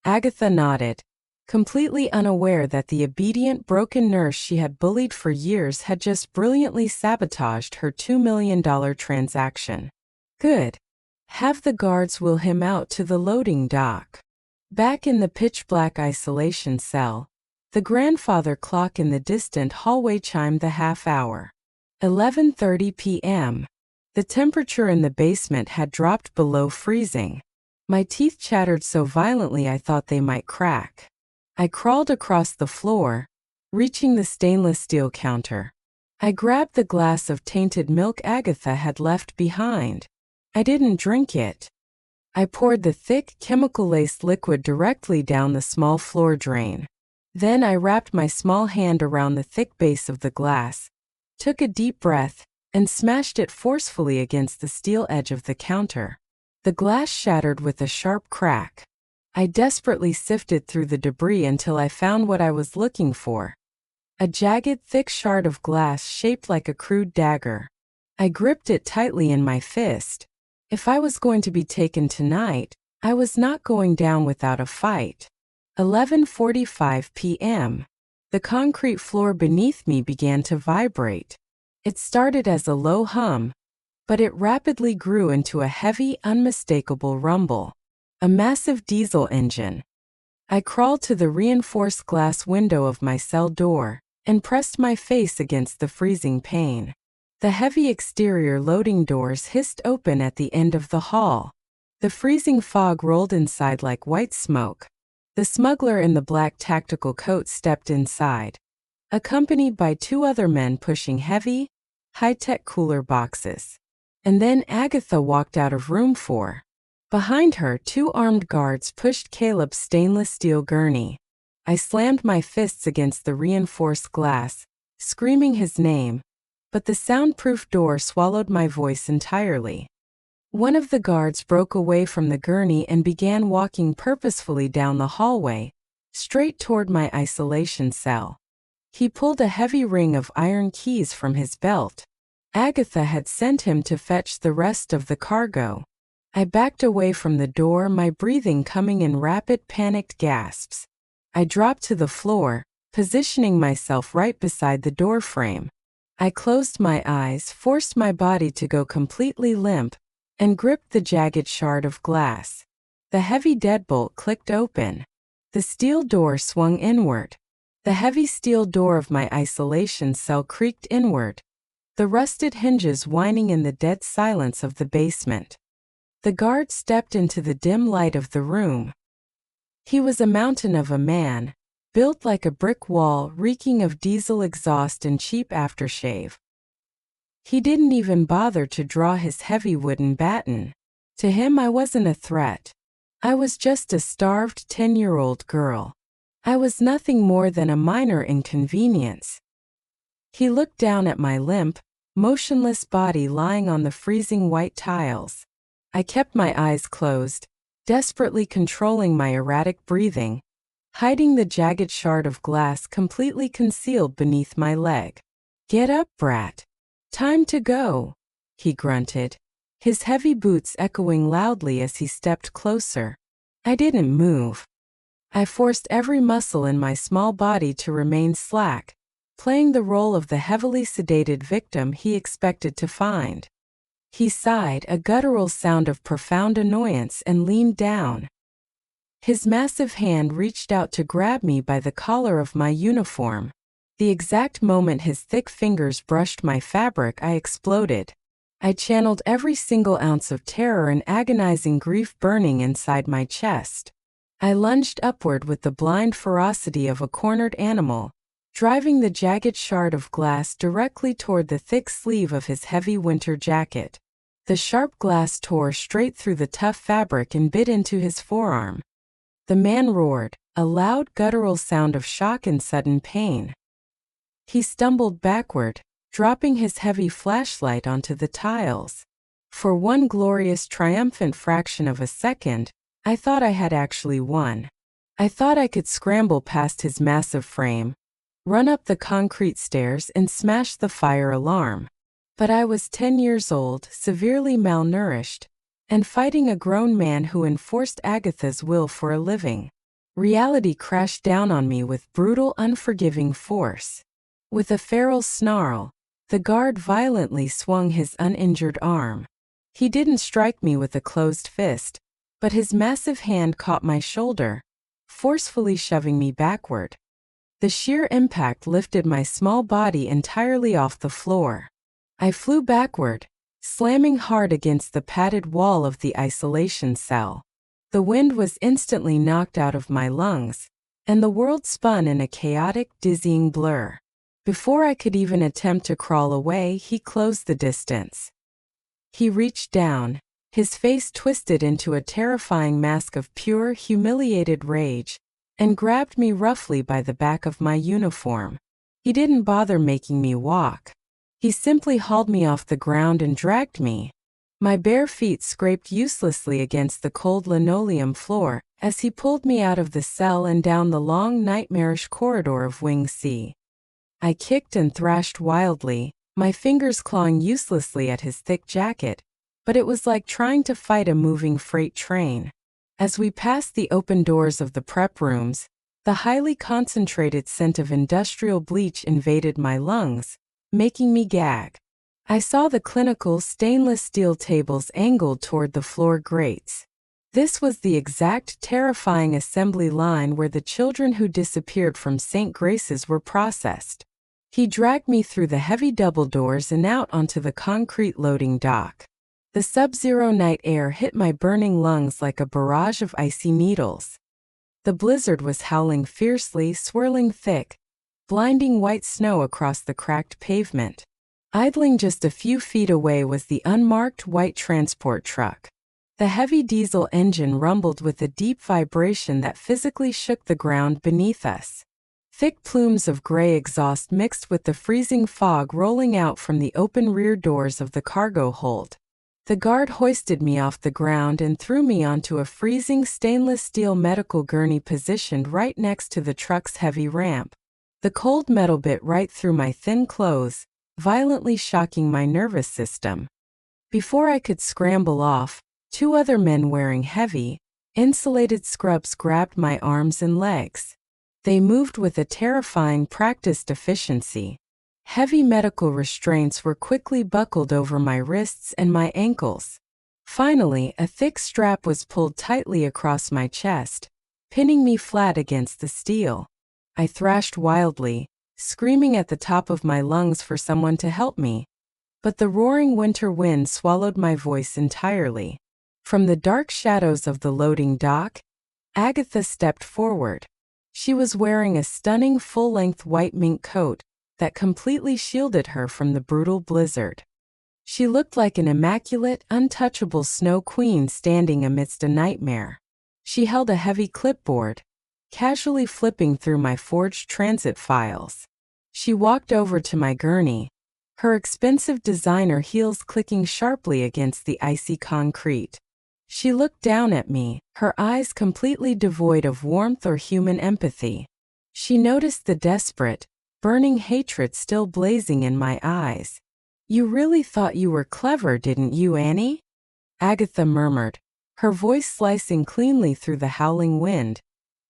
Agatha nodded, completely unaware that the obedient, broken nurse she had bullied for years had just brilliantly sabotaged her $2 million transaction. "Good. Have the guards wheel him out to the loading dock." Back in the pitch-black isolation cell, the grandfather clock in the distant hallway chimed the half-hour. 11:30 p.m. The temperature in the basement had dropped below freezing. My teeth chattered so violently I thought they might crack. I crawled across the floor, reaching the stainless steel counter. I grabbed the glass of tainted milk Agatha had left behind. I didn't drink it. I poured the thick, chemical-laced liquid directly down the small floor drain. Then I wrapped my small hand around the thick base of the glass, took a deep breath, and smashed it forcefully against the steel edge of the counter. The glass shattered with a sharp crack. I desperately sifted through the debris until I found what I was looking for. A jagged, thick shard of glass shaped like a crude dagger. I gripped it tightly in my fist. If I was going to be taken tonight, I was not going down without a fight. 11:45 p.m. The concrete floor beneath me began to vibrate. It started as a low hum, but it rapidly grew into a heavy, unmistakable rumble. A massive diesel engine. I crawled to the reinforced glass window of my cell door and pressed my face against the freezing pane. The heavy exterior loading doors hissed open at the end of the hall. The freezing fog rolled inside like white smoke. The smuggler in the black tactical coat stepped inside, accompanied by two other men pushing heavy, high-tech cooler boxes. And then Agatha walked out of room 4. Behind her, two armed guards pushed Caleb's stainless steel gurney. I slammed my fists against the reinforced glass, screaming his name, but the soundproof door swallowed my voice entirely. One of the guards broke away from the gurney and began walking purposefully down the hallway, straight toward my isolation cell. He pulled a heavy ring of iron keys from his belt. Agatha had sent him to fetch the rest of the cargo. I backed away from the door, my breathing coming in rapid, panicked gasps. I dropped to the floor, positioning myself right beside the door frame. I closed my eyes, forced my body to go completely limp, and gripped the jagged shard of glass. The heavy deadbolt clicked open. The steel door swung inward. The heavy steel door of my isolation cell creaked inward, the rusted hinges whining in the dead silence of the basement. The guard stepped into the dim light of the room. He was a mountain of a man, built like a brick wall, reeking of diesel exhaust and cheap aftershave. He didn't even bother to draw his heavy wooden baton. To him, I wasn't a threat. I was just a starved 10-year-old girl. I was nothing more than a minor inconvenience. He looked down at my limp, motionless body lying on the freezing white tiles. I kept my eyes closed, desperately controlling my erratic breathing, hiding the jagged shard of glass completely concealed beneath my leg. "Get up, brat. Time to go," he grunted, his heavy boots echoing loudly as he stepped closer. I didn't move. I forced every muscle in my small body to remain slack, playing the role of the heavily sedated victim he expected to find. He sighed, a guttural sound of profound annoyance, and leaned down. His massive hand reached out to grab me by the collar of my uniform. The exact moment his thick fingers brushed my fabric, I exploded. I channeled every single ounce of terror and agonizing grief burning inside my chest. I lunged upward with the blind ferocity of a cornered animal, driving the jagged shard of glass directly toward the thick sleeve of his heavy winter jacket. The sharp glass tore straight through the tough fabric and bit into his forearm. The man roared, a loud guttural sound of shock and sudden pain. He stumbled backward, dropping his heavy flashlight onto the tiles. For one glorious triumphant fraction of a second, I thought I had actually won. I thought I could scramble past his massive frame, run up the concrete stairs and smash the fire alarm. But I was 10 years old, severely malnourished, and fighting a grown man who enforced Agatha's will for a living. Reality crashed down on me with brutal, unforgiving force. With a feral snarl, the guard violently swung his uninjured arm. He didn't strike me with a closed fist, but his massive hand caught my shoulder, forcefully shoving me backward. The sheer impact lifted my small body entirely off the floor. I flew backward, slamming hard against the padded wall of the isolation cell. The wind was instantly knocked out of my lungs, and the world spun in a chaotic, dizzying blur. Before I could even attempt to crawl away, he closed the distance. He reached down, his face twisted into a terrifying mask of pure, humiliated rage, and grabbed me roughly by the back of my uniform. He didn't bother making me walk. He simply hauled me off the ground and dragged me. My bare feet scraped uselessly against the cold linoleum floor as he pulled me out of the cell and down the long, nightmarish corridor of Wing C. I kicked and thrashed wildly, my fingers clawing uselessly at his thick jacket, but it was like trying to fight a moving freight train. As we passed the open doors of the prep rooms, the highly concentrated scent of industrial bleach invaded my lungs, making me gag. I saw the clinical stainless steel tables angled toward the floor grates. This was the exact terrifying assembly line where the children who disappeared from St. Grace's were processed. He dragged me through the heavy double doors and out onto the concrete loading dock. The sub-zero night air hit my burning lungs like a barrage of icy needles. The blizzard was howling fiercely, swirling thick, blinding white snow across the cracked pavement. Idling just a few feet away was the unmarked white transport truck. The heavy diesel engine rumbled with a deep vibration that physically shook the ground beneath us. Thick plumes of gray exhaust mixed with the freezing fog rolling out from the open rear doors of the cargo hold. The guard hoisted me off the ground and threw me onto a freezing stainless steel medical gurney positioned right next to the truck's heavy ramp. The cold metal bit right through my thin clothes, violently shocking my nervous system. Before I could scramble off, Two other men wearing heavy, insulated scrubs grabbed my arms and legs. They moved with a terrifying practiced efficiency. Heavy medical restraints were quickly buckled over my wrists and my ankles. Finally, a thick strap was pulled tightly across my chest, pinning me flat against the steel. I thrashed wildly, screaming at the top of my lungs for someone to help me. But the roaring winter wind swallowed my voice entirely. From the dark shadows of the loading dock, Agatha stepped forward. She was wearing a stunning full-length white mink coat that completely shielded her from the brutal blizzard. She looked like an immaculate, untouchable snow queen standing amidst a nightmare. She held a heavy clipboard, casually flipping through my forged transit files. She walked over to my gurney, her expensive designer heels clicking sharply against the icy concrete. She looked down at me, her eyes completely devoid of warmth or human empathy. She noticed the desperate, burning hatred still blazing in my eyes. "You really thought you were clever, didn't you, Annie?" Agatha murmured, her voice slicing cleanly through the howling wind,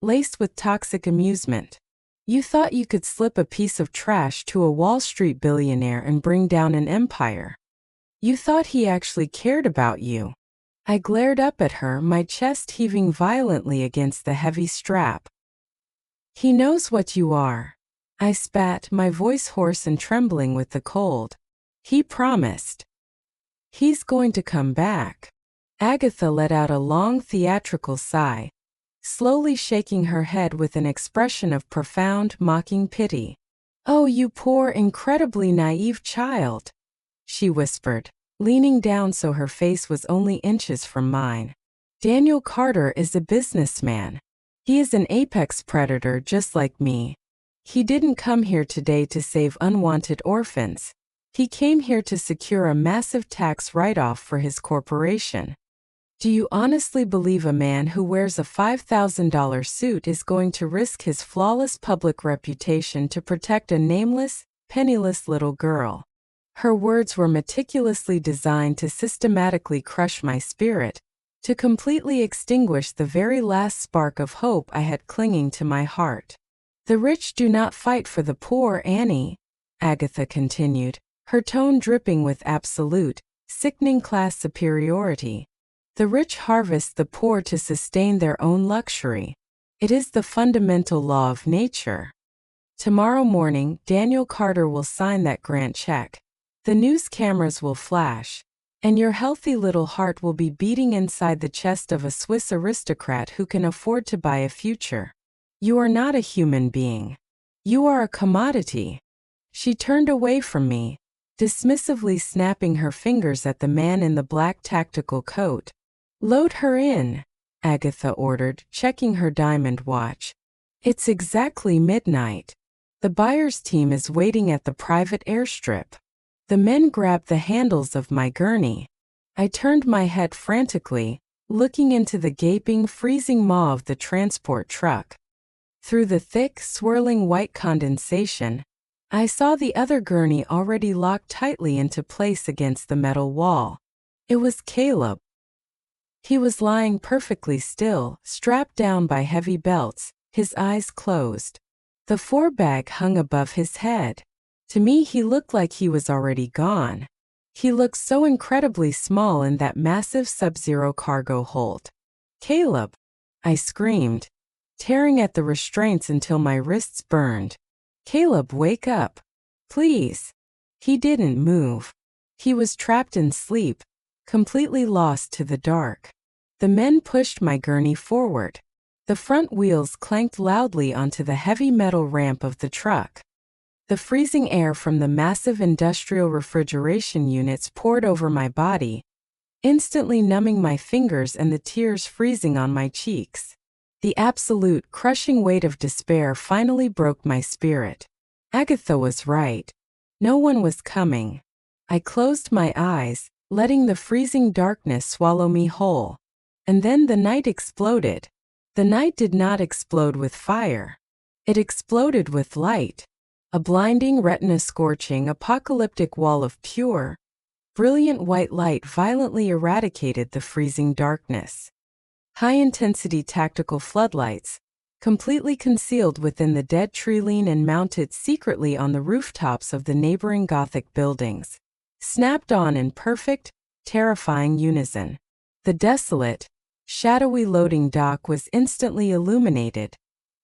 laced with toxic amusement. "You thought you could slip a piece of trash to a Wall Street billionaire and bring down an empire. You thought he actually cared about you." I glared up at her, my chest heaving violently against the heavy strap. "He knows what you are," I spat, my voice hoarse and trembling with the cold. "He promised. He's going to come back." Agatha let out a long theatrical sigh, slowly shaking her head with an expression of profound, mocking pity. "Oh, you poor, incredibly naive child," she whispered, leaning down so her face was only inches from mine. "Daniel Carter is a businessman. He is an apex predator just like me. He didn't come here today to save unwanted orphans. He came here to secure a massive tax write-off for his corporation. Do you honestly believe a man who wears a $5,000 suit is going to risk his flawless public reputation to protect a nameless, penniless little girl?" Her words were meticulously designed to systematically crush my spirit, to completely extinguish the very last spark of hope I had clinging to my heart. "The rich do not fight for the poor, Annie," Agatha continued, her tone dripping with absolute, sickening class superiority. "The rich harvest the poor to sustain their own luxury. It is the fundamental law of nature. Tomorrow morning, Daniel Carter will sign that grant check. The news cameras will flash, and your healthy little heart will be beating inside the chest of a Swiss aristocrat who can afford to buy a future. You are not a human being. You are a commodity." She turned away from me, dismissively snapping her fingers at the man in the black tactical coat. "Load her in," Agatha ordered, checking her diamond watch. "It's exactly midnight. The buyer's team is waiting at the private airstrip." The men grabbed the handles of my gurney. I turned my head frantically, looking into the gaping, freezing maw of the transport truck. Through the thick, swirling white condensation, I saw the other gurney already locked tightly into place against the metal wall. It was Caleb. He was lying perfectly still, strapped down by heavy belts, his eyes closed. The four-bag hung above his head. To me, he looked like he was already gone. He looked so incredibly small in that massive sub-zero cargo hold. "Caleb!" I screamed, tearing at the restraints until my wrists burned. "Caleb, wake up. Please." He didn't move. He was trapped in sleep, completely lost to the dark. The men pushed my gurney forward. The front wheels clanked loudly onto the heavy metal ramp of the truck. The freezing air from the massive industrial refrigeration units poured over my body, instantly numbing my fingers and the tears freezing on my cheeks. The absolute, crushing weight of despair finally broke my spirit. Agatha was right. No one was coming. I closed my eyes, letting the freezing darkness swallow me whole. And then the night exploded. The night did not explode with fire. It exploded with light. A blinding, retina-scorching, apocalyptic wall of pure, Brilliant white light violently eradicated the freezing darkness. High-intensity tactical floodlights, completely concealed within the dead tree line and mounted secretly on the rooftops of the neighboring Gothic buildings, snapped on in perfect, terrifying unison. The desolate, shadowy loading dock was instantly illuminated,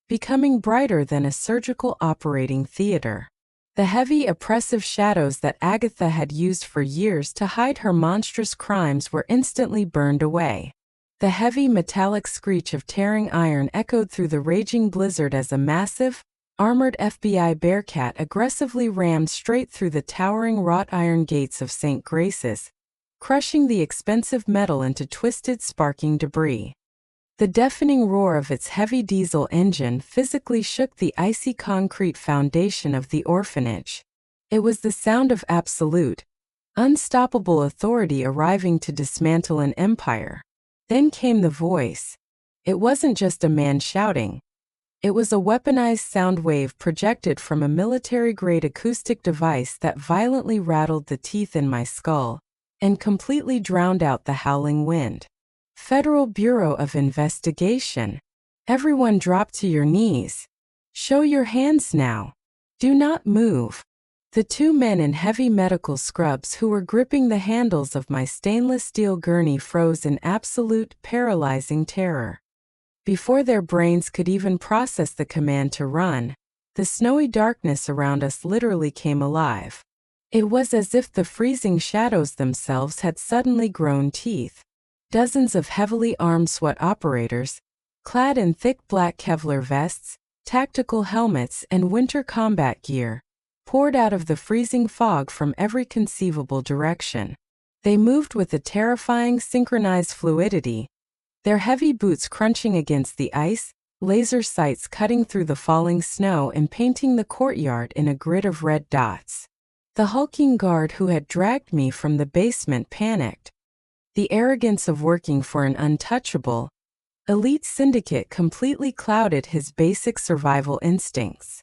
becoming brighter than a surgical operating theater. The heavy, oppressive shadows that Agatha had used for years to hide her monstrous crimes were instantly burned away. The heavy metallic screech of tearing iron echoed through the raging blizzard as a massive, armored FBI Bearcat aggressively rammed straight through the towering wrought iron gates of St. Grace's, crushing the expensive metal into twisted, sparking debris. The deafening roar of its heavy diesel engine physically shook the icy concrete foundation of the orphanage. It was the sound of absolute, unstoppable authority arriving to dismantle an empire. Then came the voice. It wasn't just a man shouting. It was a weaponized sound wave projected from a military-grade acoustic device that violently rattled the teeth in my skull and completely drowned out the howling wind. Federal Bureau of Investigation. Everyone drop to your knees. Show your hands now. Do not move. The two men in heavy medical scrubs who were gripping the handles of my stainless steel gurney froze in absolute, paralyzing terror. Before their brains could even process the command to run, the snowy darkness around us literally came alive. It was as if the freezing shadows themselves had suddenly grown teeth. Dozens of heavily armed SWAT operators, clad in thick black Kevlar vests, tactical helmets, and winter combat gear, poured out of the freezing fog from every conceivable direction. They moved with a terrifying synchronized fluidity, their heavy boots crunching against the ice, laser sights cutting through the falling snow and painting the courtyard in a grid of red dots. The hulking guard who had dragged me from the basement panicked. The arrogance of working for an untouchable, elite syndicate completely clouded his basic survival instincts.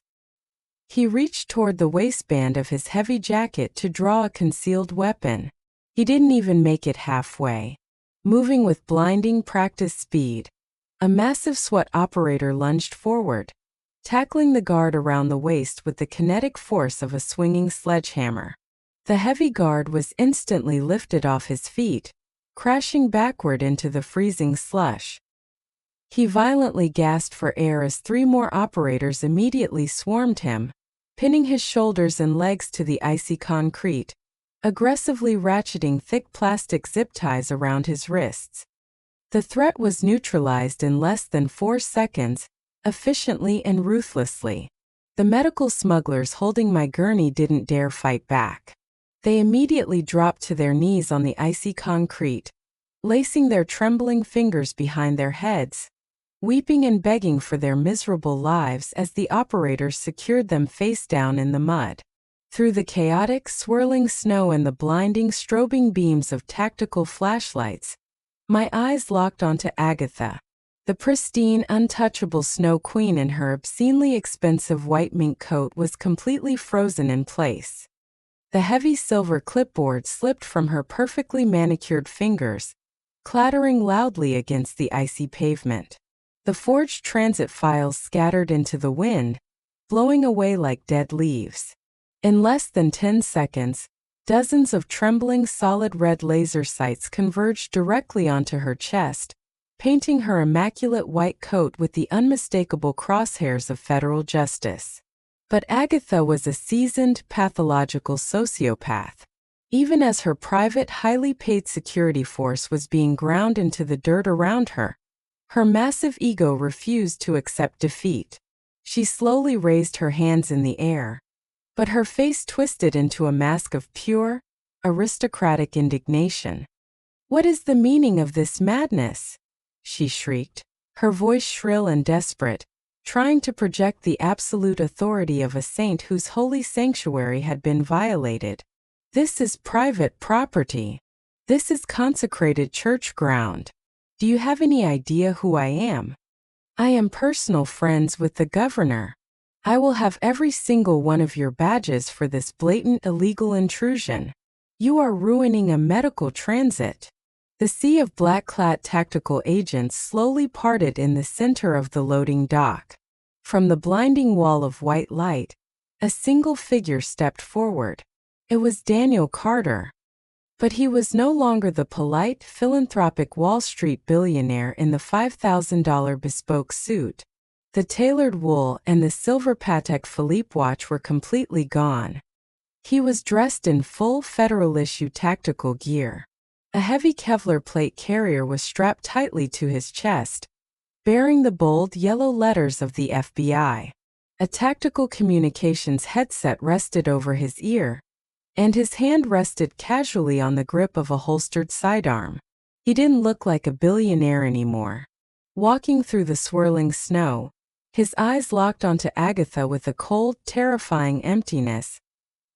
He reached toward the waistband of his heavy jacket to draw a concealed weapon. He didn't even make it halfway. Moving with blinding practice speed, a massive SWAT operator lunged forward, tackling the guard around the waist with the kinetic force of a swinging sledgehammer. The heavy guard was instantly lifted off his feet, crashing backward into the freezing slush. He violently gasped for air as three more operators immediately swarmed him, pinning his shoulders and legs to the icy concrete, aggressively ratcheting thick plastic zip ties around his wrists. The threat was neutralized in less than 4 seconds, efficiently and ruthlessly. The medical smugglers holding my gurney didn't dare fight back. They immediately dropped to their knees on the icy concrete, lacing their trembling fingers behind their heads, weeping and begging for their miserable lives as the operators secured them face down in the mud. Through the chaotic, swirling snow and the blinding, strobing beams of tactical flashlights, my eyes locked onto Agatha, the pristine, untouchable Snow Queen in her obscenely expensive white mink coat was completely frozen in place. The heavy silver clipboard slipped from her perfectly manicured fingers, clattering loudly against the icy pavement. The forged transit files scattered into the wind, blowing away like dead leaves. In less than 10 seconds, dozens of trembling solid red laser sights converged directly onto her chest, painting her immaculate white coat with the unmistakable crosshairs of federal justice. But Agatha was a seasoned, pathological sociopath. Even as her private, highly paid security force was being ground into the dirt around her, her massive ego refused to accept defeat. She slowly raised her hands in the air, but her face twisted into a mask of pure, aristocratic indignation. "What is the meaning of this madness?" she shrieked, her voice shrill and desperate, trying to project the absolute authority of a saint whose holy sanctuary had been violated. "This is private property. This is consecrated church ground. Do you have any idea who I am? I am personal friends with the governor. I will have every single one of your badges for this blatant illegal intrusion." You are ruining a medical transit." The sea of black-clad tactical agents slowly parted in the center of the loading dock. From the blinding wall of white light, a single figure stepped forward. It was Daniel Carter. But he was no longer the polite, philanthropic Wall Street billionaire in the $5,000 bespoke suit. The tailored wool and the silver Patek Philippe watch were completely gone. He was dressed in full Federal-issue tactical gear. A heavy Kevlar plate carrier was strapped tightly to his chest, bearing the bold yellow letters of the FBI. A tactical communications headset rested over his ear, and his hand rested casually on the grip of a holstered sidearm. He didn't look like a billionaire anymore. Walking through the swirling snow, his eyes locked onto Agatha with a cold, terrifying emptiness.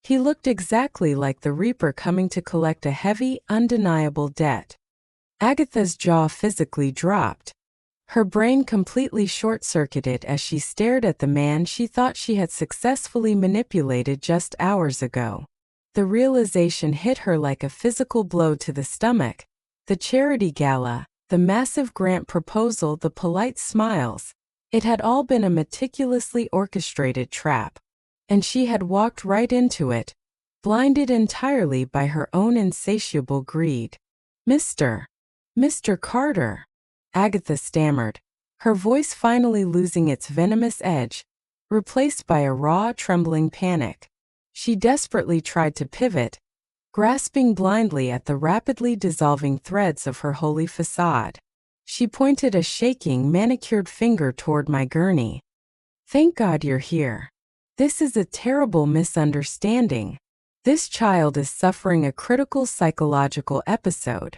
He looked exactly like the Reaper coming to collect a heavy, undeniable debt. Agatha's jaw physically dropped. Her brain completely short-circuited as she stared at the man she thought she had successfully manipulated just hours ago. The realization hit her like a physical blow to the stomach. The charity gala, the massive grant proposal, the polite smiles. It had all been a meticulously orchestrated trap. And she had walked right into it, blinded entirely by her own insatiable greed. Mr. Carter," Agatha stammered, her voice finally losing its venomous edge, replaced by a raw, trembling panic. She desperately tried to pivot, grasping blindly at the rapidly dissolving threads of her holy facade. She pointed a shaking, manicured finger toward my gurney. "Thank God you're here. This is a terrible misunderstanding. This child is suffering a critical psychological episode.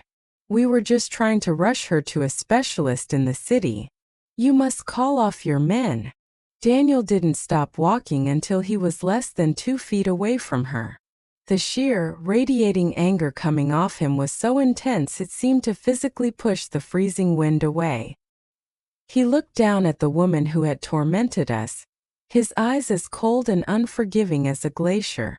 We were just trying to rush her to a specialist in the city. You must call off your men." Daniel didn't stop walking until he was less than 2 feet away from her. The sheer, radiating anger coming off him was so intense it seemed to physically push the freezing wind away. He looked down at the woman who had tormented us, his eyes as cold and unforgiving as a glacier.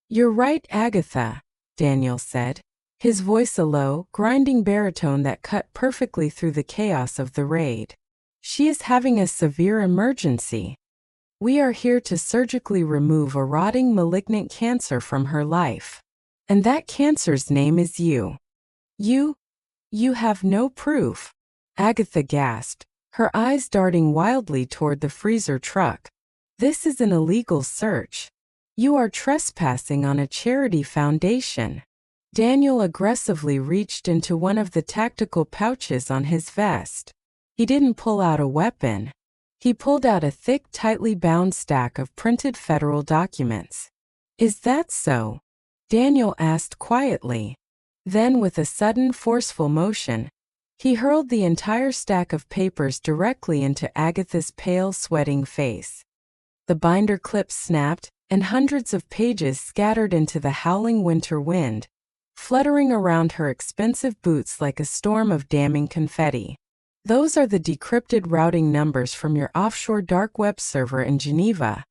"You're right, Agatha," Daniel said, his voice a low, grinding baritone that cut perfectly through the chaos of the raid. "She is having a severe emergency. We are here to surgically remove a rotting malignant cancer from her life. And that cancer's name is you. You have no proof." Agatha gasped, her eyes darting wildly toward the freezer truck. "This is an illegal search. You are trespassing on a charity foundation." Daniel aggressively reached into one of the tactical pouches on his vest. He didn't pull out a weapon. He pulled out a thick, tightly bound stack of printed federal documents. "Is that so?" Daniel asked quietly. Then, with a sudden, forceful motion, he hurled the entire stack of papers directly into Agatha's pale, sweating face. The binder clips snapped, and hundreds of pages scattered into the howling winter wind, fluttering around her expensive boots like a storm of damning confetti. "Those are the decrypted routing numbers from your offshore dark web server in Geneva,"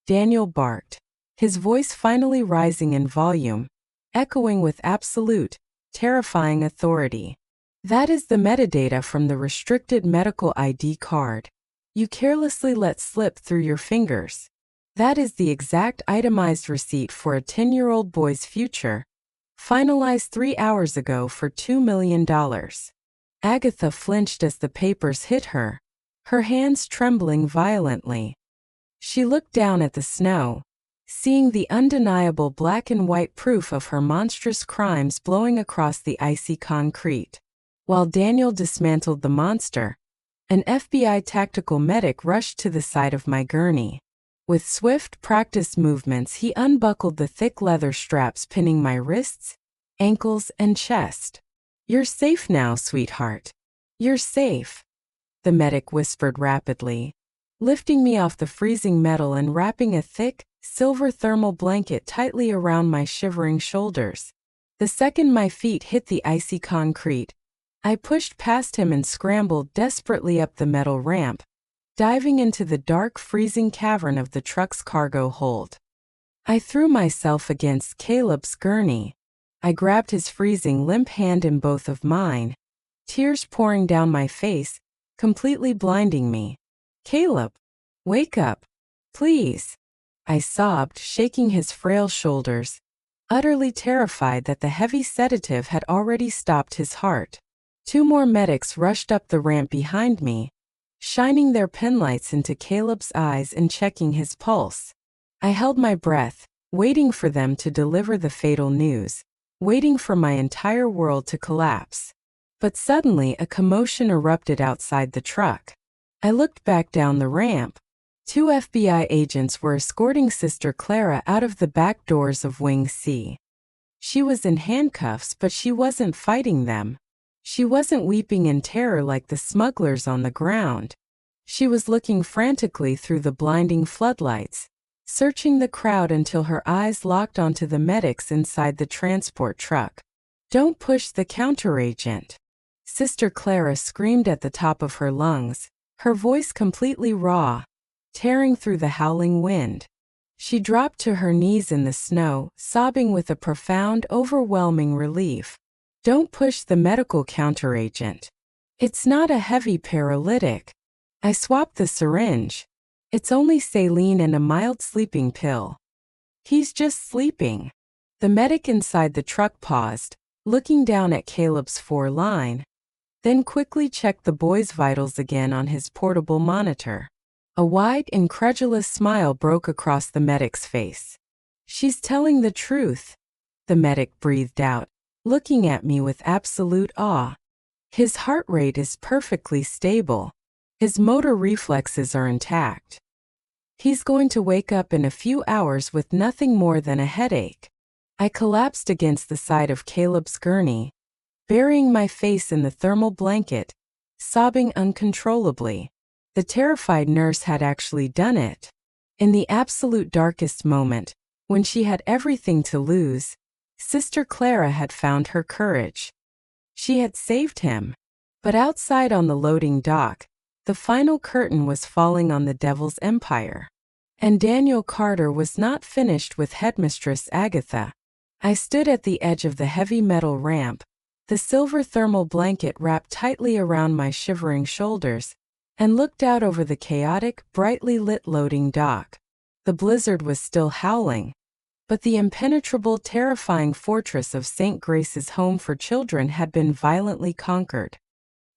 Daniel barked, his voice finally rising in volume, echoing with absolute, terrifying authority. "That is the metadata from the restricted medical ID card you carelessly let slip through your fingers. That is the exact itemized receipt for a 10-year-old boy's future, finalized 3 hours ago for $2 million. Agatha flinched as the papers hit her, her hands trembling violently. She looked down at the snow, seeing the undeniable black and white proof of her monstrous crimes blowing across the icy concrete. While Daniel dismantled the monster, an FBI tactical medic rushed to the side of my gurney. With swift, practiced movements, he unbuckled the thick leather straps pinning my wrists, ankles, and chest. "You're safe now, sweetheart. You're safe," the medic whispered rapidly, lifting me off the freezing metal and wrapping a thick, silver thermal blanket tightly around my shivering shoulders. The second my feet hit the icy concrete, I pushed past him and scrambled desperately up the metal ramp, diving into the dark, freezing cavern of the truck's cargo hold. I threw myself against Caleb's gurney, I grabbed his freezing limp hand in both of mine, tears pouring down my face, completely blinding me. "Caleb, wake up, please," I sobbed, shaking his frail shoulders, utterly terrified that the heavy sedative had already stopped his heart. 2 more medics rushed up the ramp behind me, shining their penlights into Caleb's eyes and checking his pulse. I held my breath, waiting for them to deliver the fatal news, waiting for my entire world to collapse. But suddenly a commotion erupted outside the truck. I looked back down the ramp. 2 FBI agents were escorting Sister Clara out of the back doors of Wing C. She was in handcuffs, but she wasn't fighting them. She wasn't weeping in terror like the smugglers on the ground. She was looking frantically through the blinding floodlights, searching the crowd until her eyes locked onto the medics inside the transport truck. "Don't push the counteragent," Sister Clara screamed at the top of her lungs, her voice completely raw, tearing through the howling wind. She dropped to her knees in the snow, sobbing with a profound, overwhelming relief. "Don't push the medical counteragent. It's not a heavy paralytic." I swapped the syringe. "It's only saline and a mild sleeping pill. He's just sleeping." The medic inside the truck paused, looking down at Caleb's 4-line, then quickly checked the boy's vitals again on his portable monitor. A wide, incredulous smile broke across the medic's face. "She's telling the truth," the medic breathed out, looking at me with absolute awe. "His heart rate is perfectly stable. His motor reflexes are intact. He's going to wake up in a few hours with nothing more than a headache." I collapsed against the side of Caleb's gurney, burying my face in the thermal blanket, sobbing uncontrollably. The terrified nurse had actually done it. In the absolute darkest moment, when she had everything to lose, Sister Clara had found her courage. She had saved him. But outside on the loading dock, the final curtain was falling on the Devil's Empire. And Daniel Carter was not finished with Headmistress Agatha. I stood at the edge of the heavy metal ramp, the silver thermal blanket wrapped tightly around my shivering shoulders, and looked out over the chaotic, brightly lit loading dock. The blizzard was still howling, but the impenetrable, terrifying fortress of St. Grace's Home for Children had been violently conquered.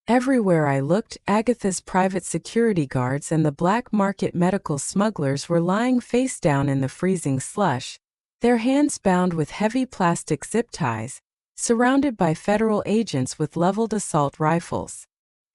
Everywhere I looked, Agatha's private security guards and the black market medical smugglers were lying face down in the freezing slush, their hands bound with heavy plastic zip ties, surrounded by federal agents with leveled assault rifles.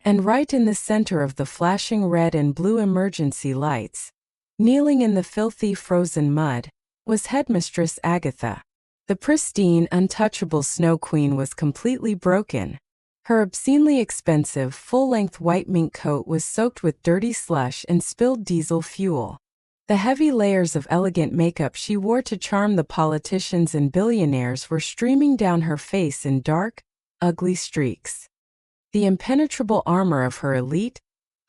And right in the center of the flashing red and blue emergency lights, kneeling in the filthy frozen mud, was Headmistress Agatha. The pristine, untouchable Snow Queen was completely broken. Her obscenely expensive, full-length white mink coat was soaked with dirty slush and spilled diesel fuel. The heavy layers of elegant makeup she wore to charm the politicians and billionaires were streaming down her face in dark, ugly streaks. The impenetrable armor of her elite,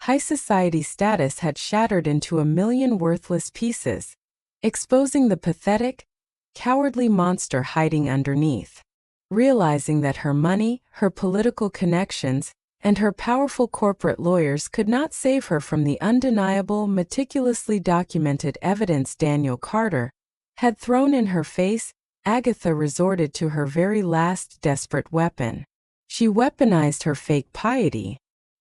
high society status had shattered into a million worthless pieces, exposing the pathetic, cowardly monster hiding underneath. Realizing that her money, her political connections, and her powerful corporate lawyers could not save her from the undeniable, meticulously documented evidence Daniel Carter had thrown in her face, Agatha resorted to her very last desperate weapon. She weaponized her fake piety.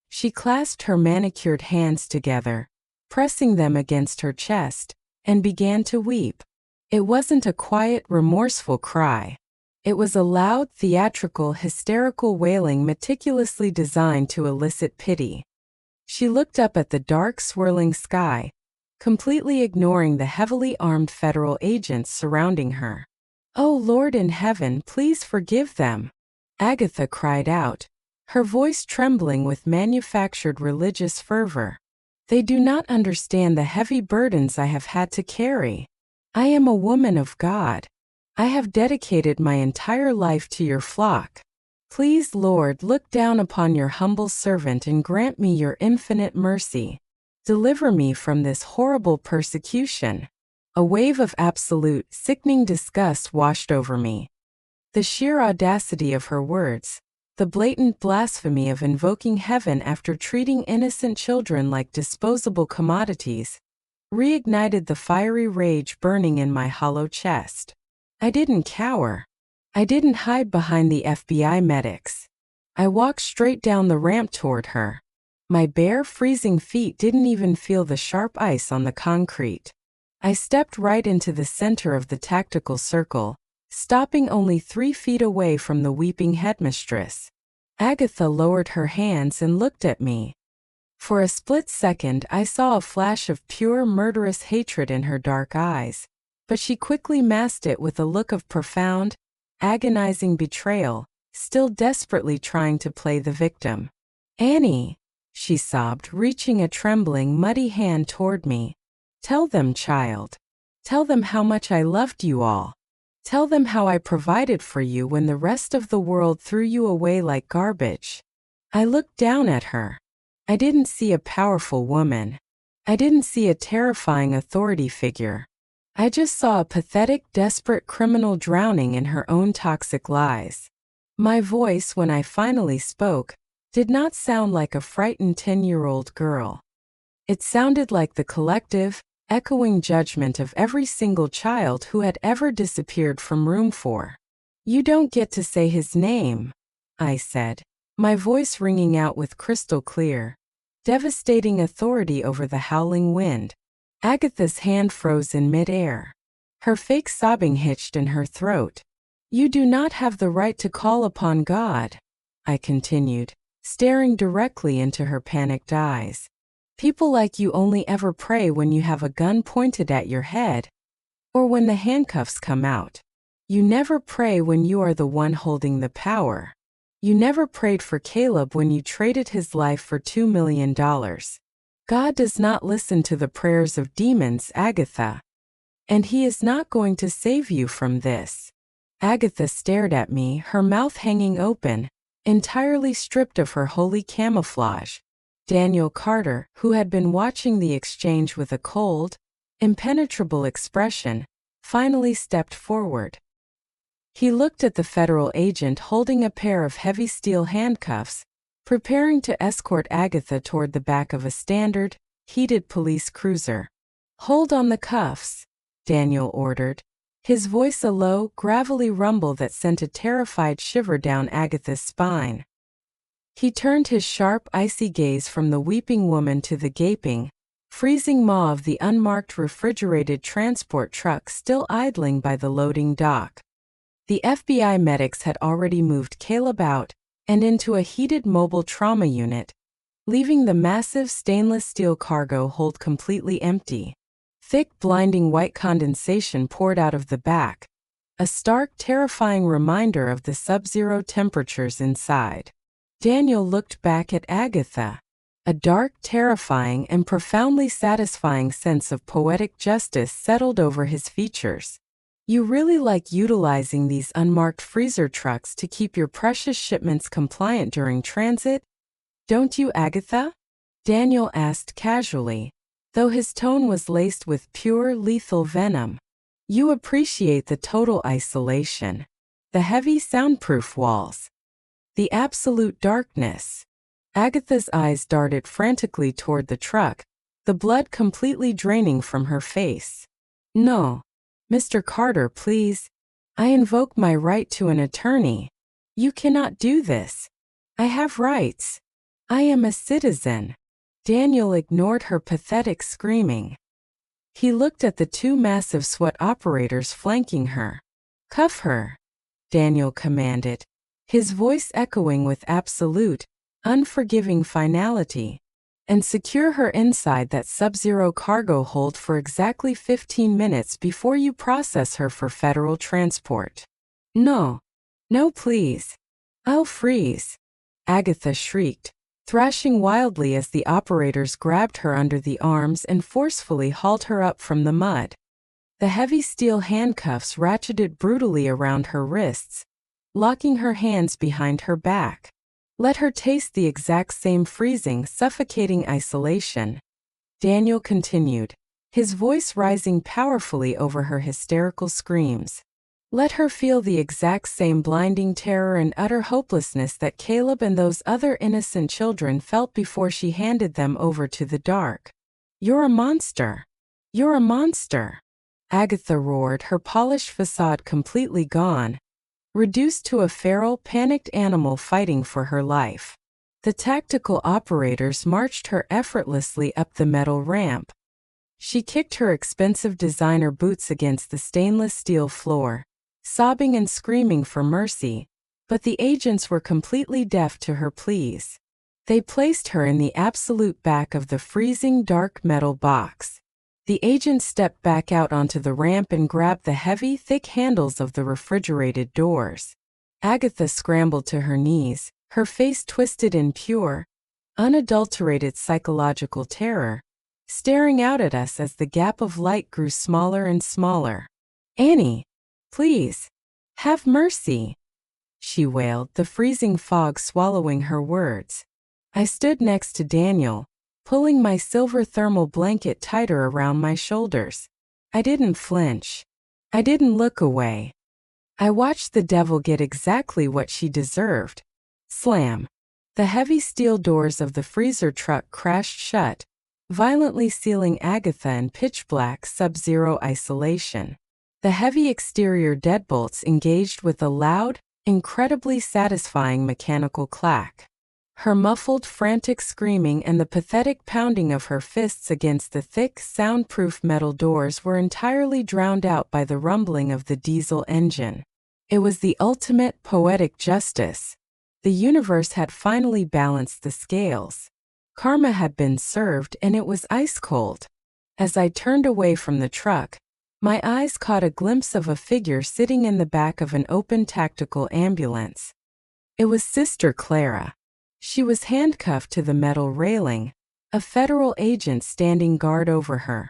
She clasped her manicured hands together, pressing them against her chest, and began to weep. It wasn't a quiet, remorseful cry. It was a loud, theatrical, hysterical wailing meticulously designed to elicit pity. She looked up at the dark, swirling sky, completely ignoring the heavily armed federal agents surrounding her. "Oh Lord in heaven, please forgive them," Agatha cried out, her voice trembling with manufactured religious fervor. "They do not understand the heavy burdens I have had to carry. I am a woman of God. I have dedicated my entire life to your flock. Please, Lord, look down upon your humble servant and grant me your infinite mercy. Deliver me from this horrible persecution." A wave of absolute, sickening disgust washed over me. The sheer audacity of her words, the blatant blasphemy of invoking heaven after treating innocent children like disposable commodities, reignited the fiery rage burning in my hollow chest. I didn't cower. I didn't hide behind the FBI medics. I walked straight down the ramp toward her. My bare, freezing feet didn't even feel the sharp ice on the concrete. I stepped right into the center of the tactical circle, stopping only 3 feet away from the weeping headmistress. Agatha lowered her hands and looked at me. For a split second, I saw a flash of pure, murderous hatred in her dark eyes, but she quickly masked it with a look of profound, agonizing betrayal, still desperately trying to play the victim. "Annie," she sobbed, reaching a trembling, muddy hand toward me. "Tell them, child. Tell them how much I loved you all. Tell them how I provided for you when the rest of the world threw you away like garbage." I looked down at her. I didn't see a powerful woman. I didn't see a terrifying authority figure. I just saw a pathetic, desperate criminal drowning in her own toxic lies. My voice, when I finally spoke, did not sound like a frightened 10-year-old girl. It sounded like the collective, echoing judgment of every single child who had ever disappeared from room 4. "You don't get to say his name," I said, my voice ringing out with crystal clear, devastating authority over the howling wind. Agatha's hand froze in midair. Her fake sobbing hitched in her throat. "You do not have the right to call upon God," I continued, staring directly into her panicked eyes. "People like you only ever pray when you have a gun pointed at your head, or when the handcuffs come out. You never pray when you are the one holding the power. You never prayed for Caleb when you traded his life for $2 million. God does not listen to the prayers of demons, Agatha. And he is not going to save you from this." Agatha stared at me, her mouth hanging open, entirely stripped of her holy camouflage. Daniel Carter, who had been watching the exchange with a cold, impenetrable expression, finally stepped forward. He looked at the federal agent holding a pair of heavy steel handcuffs, preparing to escort Agatha toward the back of a standard, heated police cruiser. "Hold on the cuffs," Daniel ordered, his voice a low, gravelly rumble that sent a terrified shiver down Agatha's spine. He turned his sharp, icy gaze from the weeping woman to the gaping, freezing maw of the unmarked refrigerated transport truck still idling by the loading dock. The FBI medics had already moved Caleb out and into a heated mobile trauma unit, leaving the massive stainless steel cargo hold completely empty. Thick, blinding white condensation poured out of the back, a stark, terrifying reminder of the sub-zero temperatures inside. Daniel looked back at Agatha. A dark, terrifying, and profoundly satisfying sense of poetic justice settled over his features. "You really like utilizing these unmarked freezer trucks to keep your precious shipments compliant during transit, don't you, Agatha?" Daniel asked casually, though his tone was laced with pure, lethal venom. "You appreciate the total isolation, the heavy soundproof walls, the absolute darkness." Agatha's eyes darted frantically toward the truck, the blood completely draining from her face. "No. Mr. Carter, please. I invoke my right to an attorney. You cannot do this. I have rights. I am a citizen." Daniel ignored her pathetic screaming. He looked at the 2 massive SWAT operators flanking her. "Cuff her," Daniel commanded, his voice echoing with absolute, unforgiving finality, "and secure her inside that sub-zero cargo hold for exactly 15 minutes before you process her for federal transport." "No. No, please. I'll freeze," Agatha shrieked, thrashing wildly as the operators grabbed her under the arms and forcefully hauled her up from the mud. The heavy steel handcuffs ratcheted brutally around her wrists, locking her hands behind her back. "Let her taste the exact same freezing, suffocating isolation," Daniel continued, his voice rising powerfully over her hysterical screams. Let her feel the exact same blinding terror and utter hopelessness that Caleb and those other innocent children felt before she handed them over to the dark. "You're a monster! You're a monster!" Agatha roared, her polished facade completely gone, reduced to a feral, panicked animal fighting for her life. The tactical operators marched her effortlessly up the metal ramp. She kicked her expensive designer boots against the stainless steel floor, sobbing and screaming for mercy, but the agents were completely deaf to her pleas. They placed her in the absolute back of the freezing dark metal box. The agent stepped back out onto the ramp and grabbed the heavy, thick handles of the refrigerated doors. Agatha scrambled to her knees, her face twisted in pure, unadulterated psychological terror, staring out at us as the gap of light grew smaller and smaller. "Annie, please, have mercy," she wailed, the freezing fog swallowing her words. I stood next to Daniel, pulling my silver thermal blanket tighter around my shoulders. I didn't flinch. I didn't look away. I watched the devil get exactly what she deserved. Slam! The heavy steel doors of the freezer truck crashed shut, violently sealing Agatha in pitch-black sub-zero isolation. The heavy exterior deadbolts engaged with a loud, incredibly satisfying mechanical clack. Her muffled, frantic screaming and the pathetic pounding of her fists against the thick, soundproof metal doors were entirely drowned out by the rumbling of the diesel engine. It was the ultimate poetic justice. The universe had finally balanced the scales. Karma had been served and it was ice cold. As I turned away from the truck, my eyes caught a glimpse of a figure sitting in the back of an open tactical ambulance. It was Sister Clara. She was handcuffed to the metal railing, a federal agent standing guard over her.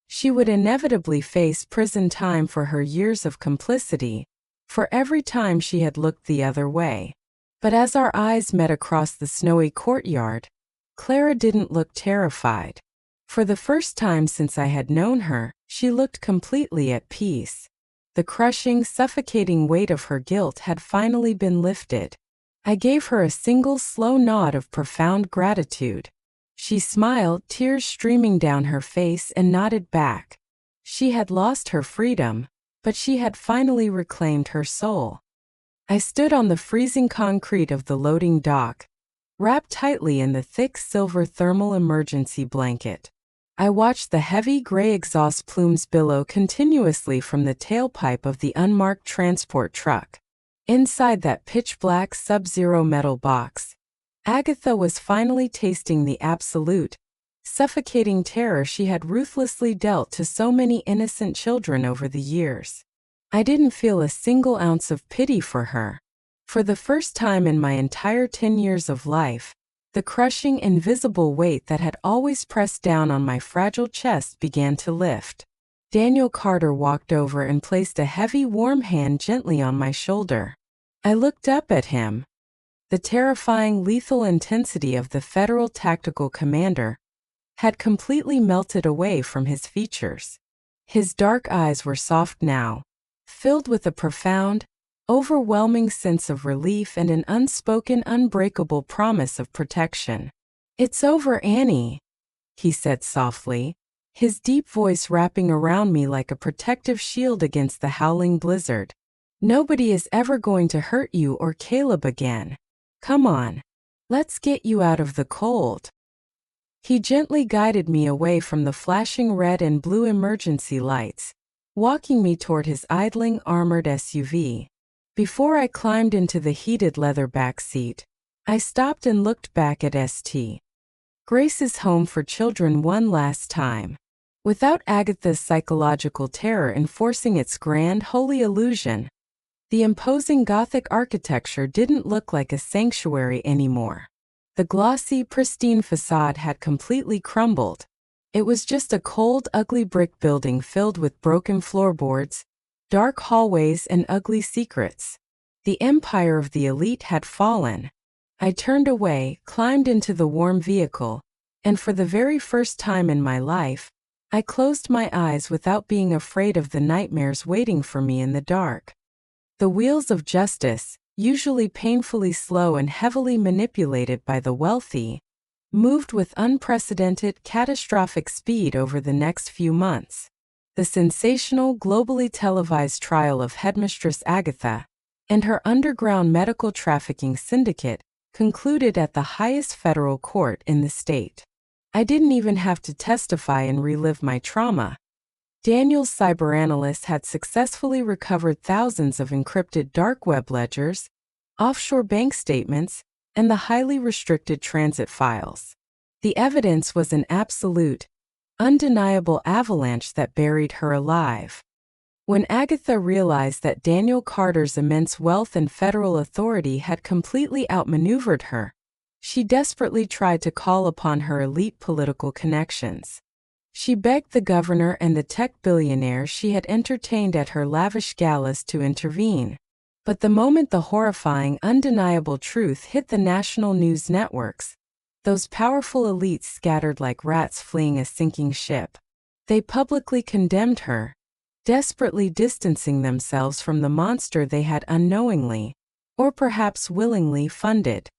She would inevitably face prison time for her years of complicity, for every time she had looked the other way. But as our eyes met across the snowy courtyard, Clara didn't look terrified. For the first time since I had known her, she looked completely at peace. The crushing, suffocating weight of her guilt had finally been lifted. I gave her a single slow nod of profound gratitude. She smiled, tears streaming down her face, and nodded back. She had lost her freedom, but she had finally reclaimed her soul. I stood on the freezing concrete of the loading dock, wrapped tightly in the thick silver thermal emergency blanket. I watched the heavy gray exhaust plumes billow continuously from the tailpipe of the unmarked transport truck. Inside that pitch-black sub-zero metal box, Agatha was finally tasting the absolute, suffocating terror she had ruthlessly dealt to so many innocent children over the years. I didn't feel a single ounce of pity for her. For the first time in my entire 10 years of life, the crushing, invisible weight that had always pressed down on my fragile chest began to lift. Daniel Carter walked over and placed a heavy, warm hand gently on my shoulder. I looked up at him. The terrifying, lethal intensity of the Federal Tactical Commander had completely melted away from his features. His dark eyes were soft now, filled with a profound, overwhelming sense of relief and an unspoken, unbreakable promise of protection. "It's over, Annie," he said softly, his deep voice wrapping around me like a protective shield against the howling blizzard. "Nobody is ever going to hurt you or Caleb again. Come on, let's get you out of the cold." He gently guided me away from the flashing red and blue emergency lights, walking me toward his idling armored SUV. Before I climbed into the heated leather back seat, I stopped and looked back at St. Grace's home for children one last time. Without Agatha's psychological terror enforcing its grand, holy illusion, the imposing Gothic architecture didn't look like a sanctuary anymore. The glossy, pristine facade had completely crumbled. It was just a cold, ugly brick building filled with broken floorboards, dark hallways, and ugly secrets. The empire of the elite had fallen. I turned away, climbed into the warm vehicle, and for the very first time in my life, I closed my eyes without being afraid of the nightmares waiting for me in the dark. The wheels of justice, usually painfully slow and heavily manipulated by the wealthy, moved with unprecedented, catastrophic speed over the next few months. The sensational, globally televised trial of Headmistress Agatha and her underground medical trafficking syndicate concluded at the highest federal court in the state. I didn't even have to testify and relive my trauma. Daniel's cyberanalyst had successfully recovered thousands of encrypted dark web ledgers, offshore bank statements, and the highly restricted transit files. The evidence was an absolute, undeniable avalanche that buried her alive. When Agatha realized that Daniel Carter's immense wealth and federal authority had completely outmaneuvered her, she desperately tried to call upon her elite political connections. She begged the governor and the tech billionaires she had entertained at her lavish galas to intervene. But the moment the horrifying, undeniable truth hit the national news networks, those powerful elites scattered like rats fleeing a sinking ship. They publicly condemned her, desperately distancing themselves from the monster they had unknowingly, or perhaps willingly, funded.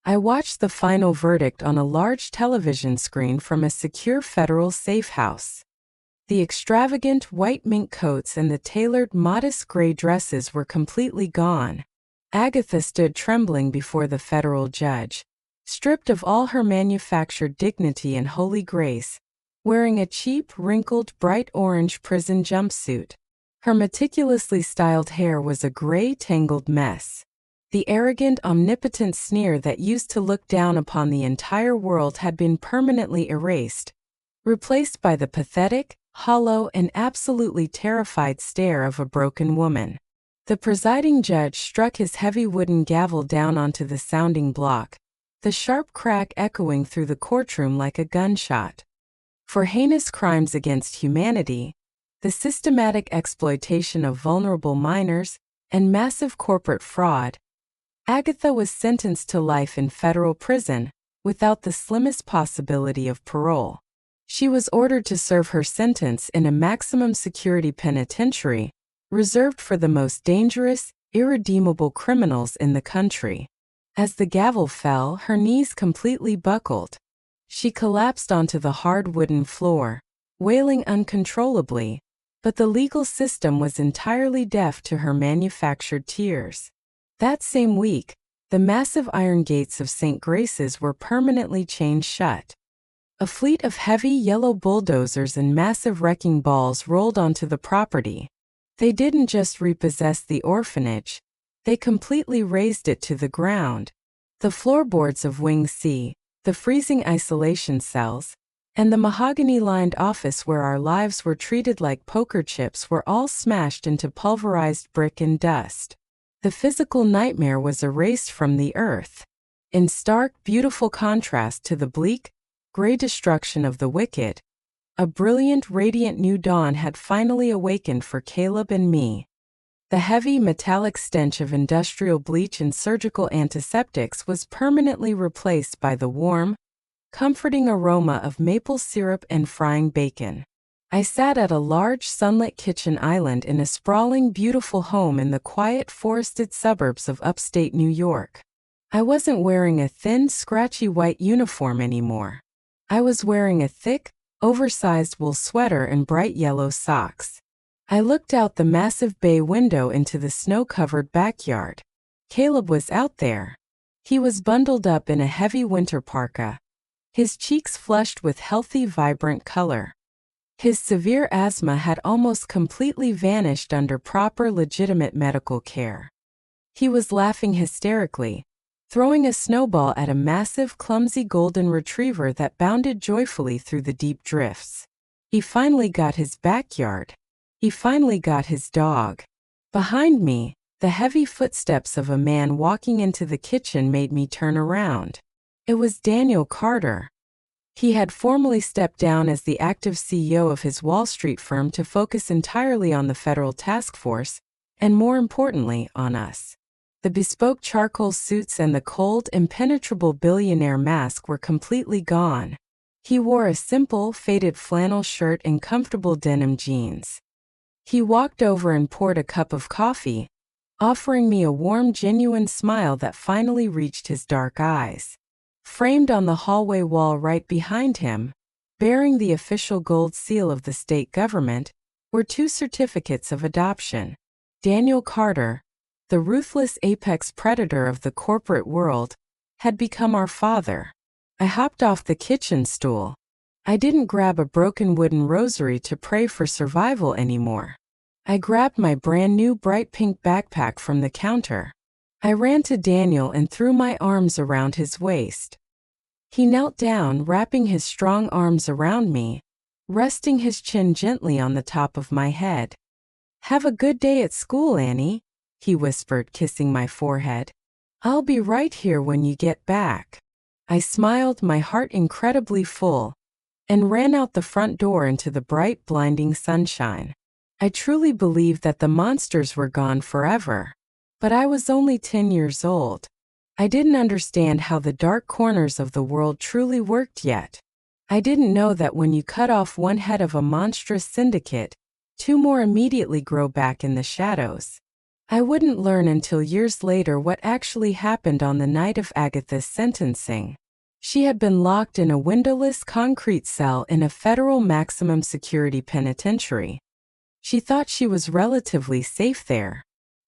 I watched the final verdict on a large television screen from a secure federal safe house. The extravagant white mink coats and the tailored, modest gray dresses were completely gone. Agatha stood trembling before the federal judge, stripped of all her manufactured dignity and holy grace, wearing a cheap, wrinkled, bright orange prison jumpsuit. Her meticulously styled hair was a gray, tangled mess. The arrogant, omnipotent sneer that used to look down upon the entire world had been permanently erased, replaced by the pathetic, hollow, and absolutely terrified stare of a broken woman. The presiding judge struck his heavy wooden gavel down onto the sounding block, the sharp crack echoing through the courtroom like a gunshot. For heinous crimes against humanity, the systematic exploitation of vulnerable minors, and massive corporate fraud, Agatha was sentenced to life in federal prison, without the slimmest possibility of parole. She was ordered to serve her sentence in a maximum security penitentiary, reserved for the most dangerous, irredeemable criminals in the country. As the gavel fell, her knees completely buckled. She collapsed onto the hard wooden floor, wailing uncontrollably, but the legal system was entirely deaf to her manufactured tears. That same week, the massive iron gates of St. Grace's were permanently chained shut. A fleet of heavy yellow bulldozers and massive wrecking balls rolled onto the property. They didn't just repossess the orphanage, they completely razed it to the ground. The floorboards of Wing C, the freezing isolation cells, and the mahogany-lined office where our lives were treated like poker chips were all smashed into pulverized brick and dust. The physical nightmare was erased from the earth. In stark, beautiful contrast to the bleak, gray destruction of the wicked, a brilliant, radiant new dawn had finally awakened for Caleb and me. The heavy, metallic stench of industrial bleach and surgical antiseptics was permanently replaced by the warm, comforting aroma of maple syrup and frying bacon. I sat at a large sunlit kitchen island in a sprawling, beautiful home in the quiet, forested suburbs of upstate New York. I wasn't wearing a thin, scratchy white uniform anymore. I was wearing a thick, oversized wool sweater and bright yellow socks. I looked out the massive bay window into the snow-covered backyard. Caleb was out there. He was bundled up in a heavy winter parka, his cheeks flushed with healthy, vibrant color. His severe asthma had almost completely vanished under proper, legitimate medical care. He was laughing hysterically, throwing a snowball at a massive, clumsy golden retriever that bounded joyfully through the deep drifts. He finally got his backyard. He finally got his dog. Behind me, the heavy footsteps of a man walking into the kitchen made me turn around. It was Daniel Carter. He had formally stepped down as the active CEO of his Wall Street firm to focus entirely on the federal task force, and more importantly, on us. The bespoke charcoal suits and the cold, impenetrable billionaire mask were completely gone. He wore a simple, faded flannel shirt and comfortable denim jeans. He walked over and poured a cup of coffee, offering me a warm, genuine smile that finally reached his dark eyes. Framed on the hallway wall right behind him, bearing the official gold seal of the state government, were 2 certificates of adoption. Daniel Carter, the ruthless apex predator of the corporate world, had become our father. I hopped off the kitchen stool. I didn't grab a broken wooden rosary to pray for survival anymore. I grabbed my brand new bright pink backpack from the counter. I ran to Daniel and threw my arms around his waist. He knelt down, wrapping his strong arms around me, resting his chin gently on the top of my head. "Have a good day at school, Annie," he whispered, kissing my forehead. "I'll be right here when you get back." I smiled, my heart incredibly full, and ran out the front door into the bright, blinding sunshine. I truly believed that the monsters were gone forever. But I was only 10 years old. I didn't understand how the dark corners of the world truly worked yet. I didn't know that when you cut off one head of a monstrous syndicate, 2 more immediately grow back in the shadows. I wouldn't learn until years later what actually happened on the night of Agatha's sentencing. She had been locked in a windowless concrete cell in a federal maximum security penitentiary. She thought she was relatively safe there.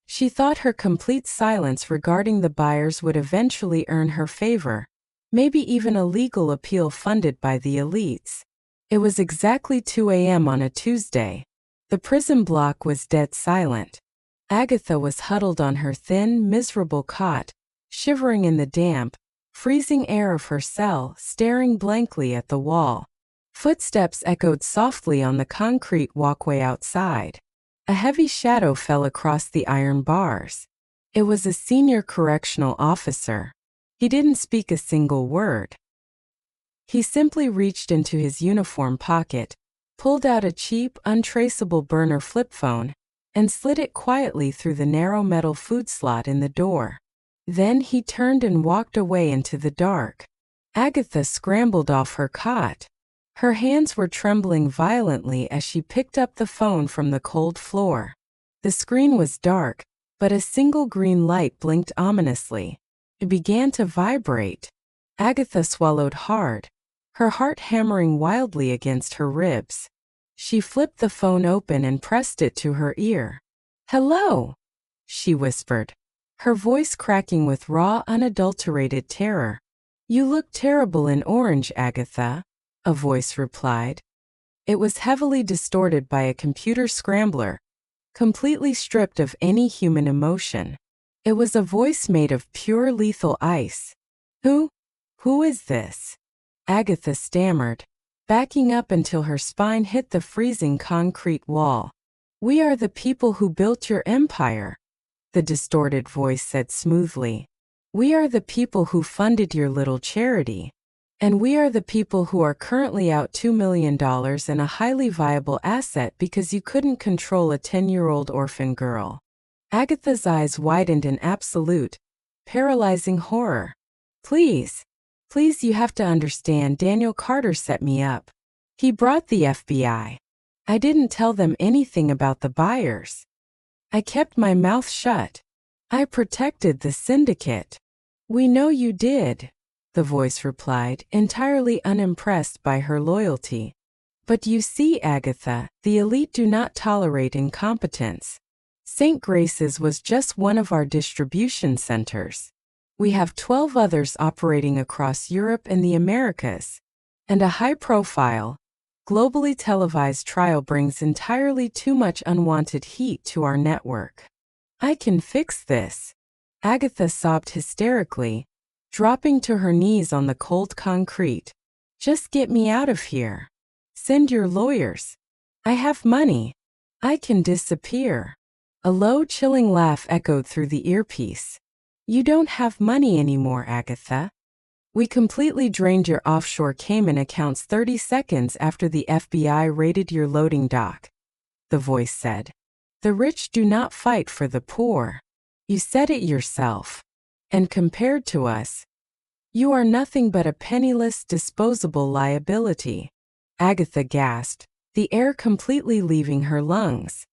She thought her complete silence regarding the buyers would eventually earn her favor, maybe even a legal appeal funded by the elites. It was exactly 2 a.m. on a Tuesday. The prison block was dead silent. Agatha was huddled on her thin, miserable cot, shivering in the damp, freezing air of her cell, staring blankly at the wall. Footsteps echoed softly on the concrete walkway outside. A heavy shadow fell across the iron bars. It was a senior correctional officer. He didn't speak a single word. He simply reached into his uniform pocket, pulled out a cheap, untraceable burner flip phone, and slid it quietly through the narrow metal food slot in the door. Then he turned and walked away into the dark. Agatha scrambled off her cot. Her hands were trembling violently as she picked up the phone from the cold floor. The screen was dark, but a single green light blinked ominously. It began to vibrate. Agatha swallowed hard, her heart hammering wildly against her ribs. She flipped the phone open and pressed it to her ear. "Hello," she whispered, her voice cracking with raw, unadulterated terror. "You look terrible in orange, Agatha," a voice replied. It was heavily distorted by a computer scrambler, completely stripped of any human emotion. It was a voice made of pure lethal ice. Who is this?" Agatha stammered, backing up until her spine hit the freezing concrete wall. "We are the people who built your empire," the distorted voice said smoothly. "We are the people who funded your little charity. And we are the people who are currently out $2 million in a highly viable asset because you couldn't control a 10-year-old orphan girl." Agatha's eyes widened in absolute, paralyzing horror. Please, you have to understand, Daniel Carter set me up. He brought the FBI. I didn't tell them anything about the buyers. I kept my mouth shut. I protected the syndicate." "We know you did," the voice replied, entirely unimpressed by her loyalty. "But you see, Agatha, the elite do not tolerate incompetence. St. Grace's was just one of our distribution centers. We have 12 others operating across Europe and the Americas. And a high-profile, globally televised trial brings entirely too much unwanted heat to our network. I can fix this." Agatha sobbed hysterically, dropping to her knees on the cold concrete. "Just get me out of here. Send your lawyers. I have money. I can disappear." A low, chilling laugh echoed through the earpiece. "You don't have money anymore, Agatha. We completely drained your offshore Cayman accounts 30 seconds after the FBI raided your loading dock," the voice said. "The rich do not fight for the poor. You said it yourself. And compared to us, you are nothing but a penniless, disposable liability." Agatha gasped, the air completely leaving her lungs.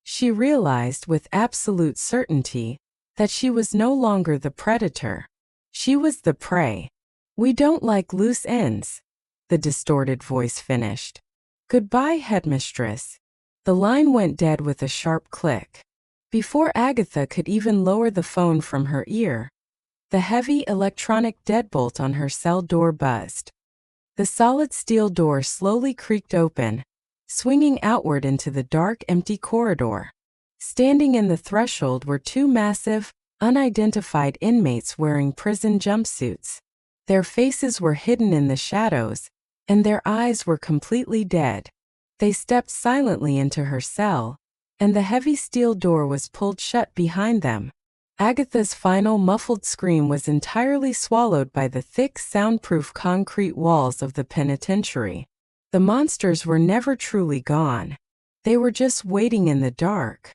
She realized with absolute certainty that she was no longer the predator. She was the prey. "We don't like loose ends," the distorted voice finished. "Goodbye, headmistress." The line went dead with a sharp click. Before Agatha could even lower the phone from her ear, the heavy electronic deadbolt on her cell door buzzed. The solid steel door slowly creaked open, swinging outward into the dark, empty corridor. Standing in the threshold were two massive, unidentified inmates wearing prison jumpsuits. Their faces were hidden in the shadows, and their eyes were completely dead. They stepped silently into her cell, and the heavy steel door was pulled shut behind them. Agatha's final muffled scream was entirely swallowed by the thick, soundproof concrete walls of the penitentiary. The monsters were never truly gone. They were just waiting in the dark,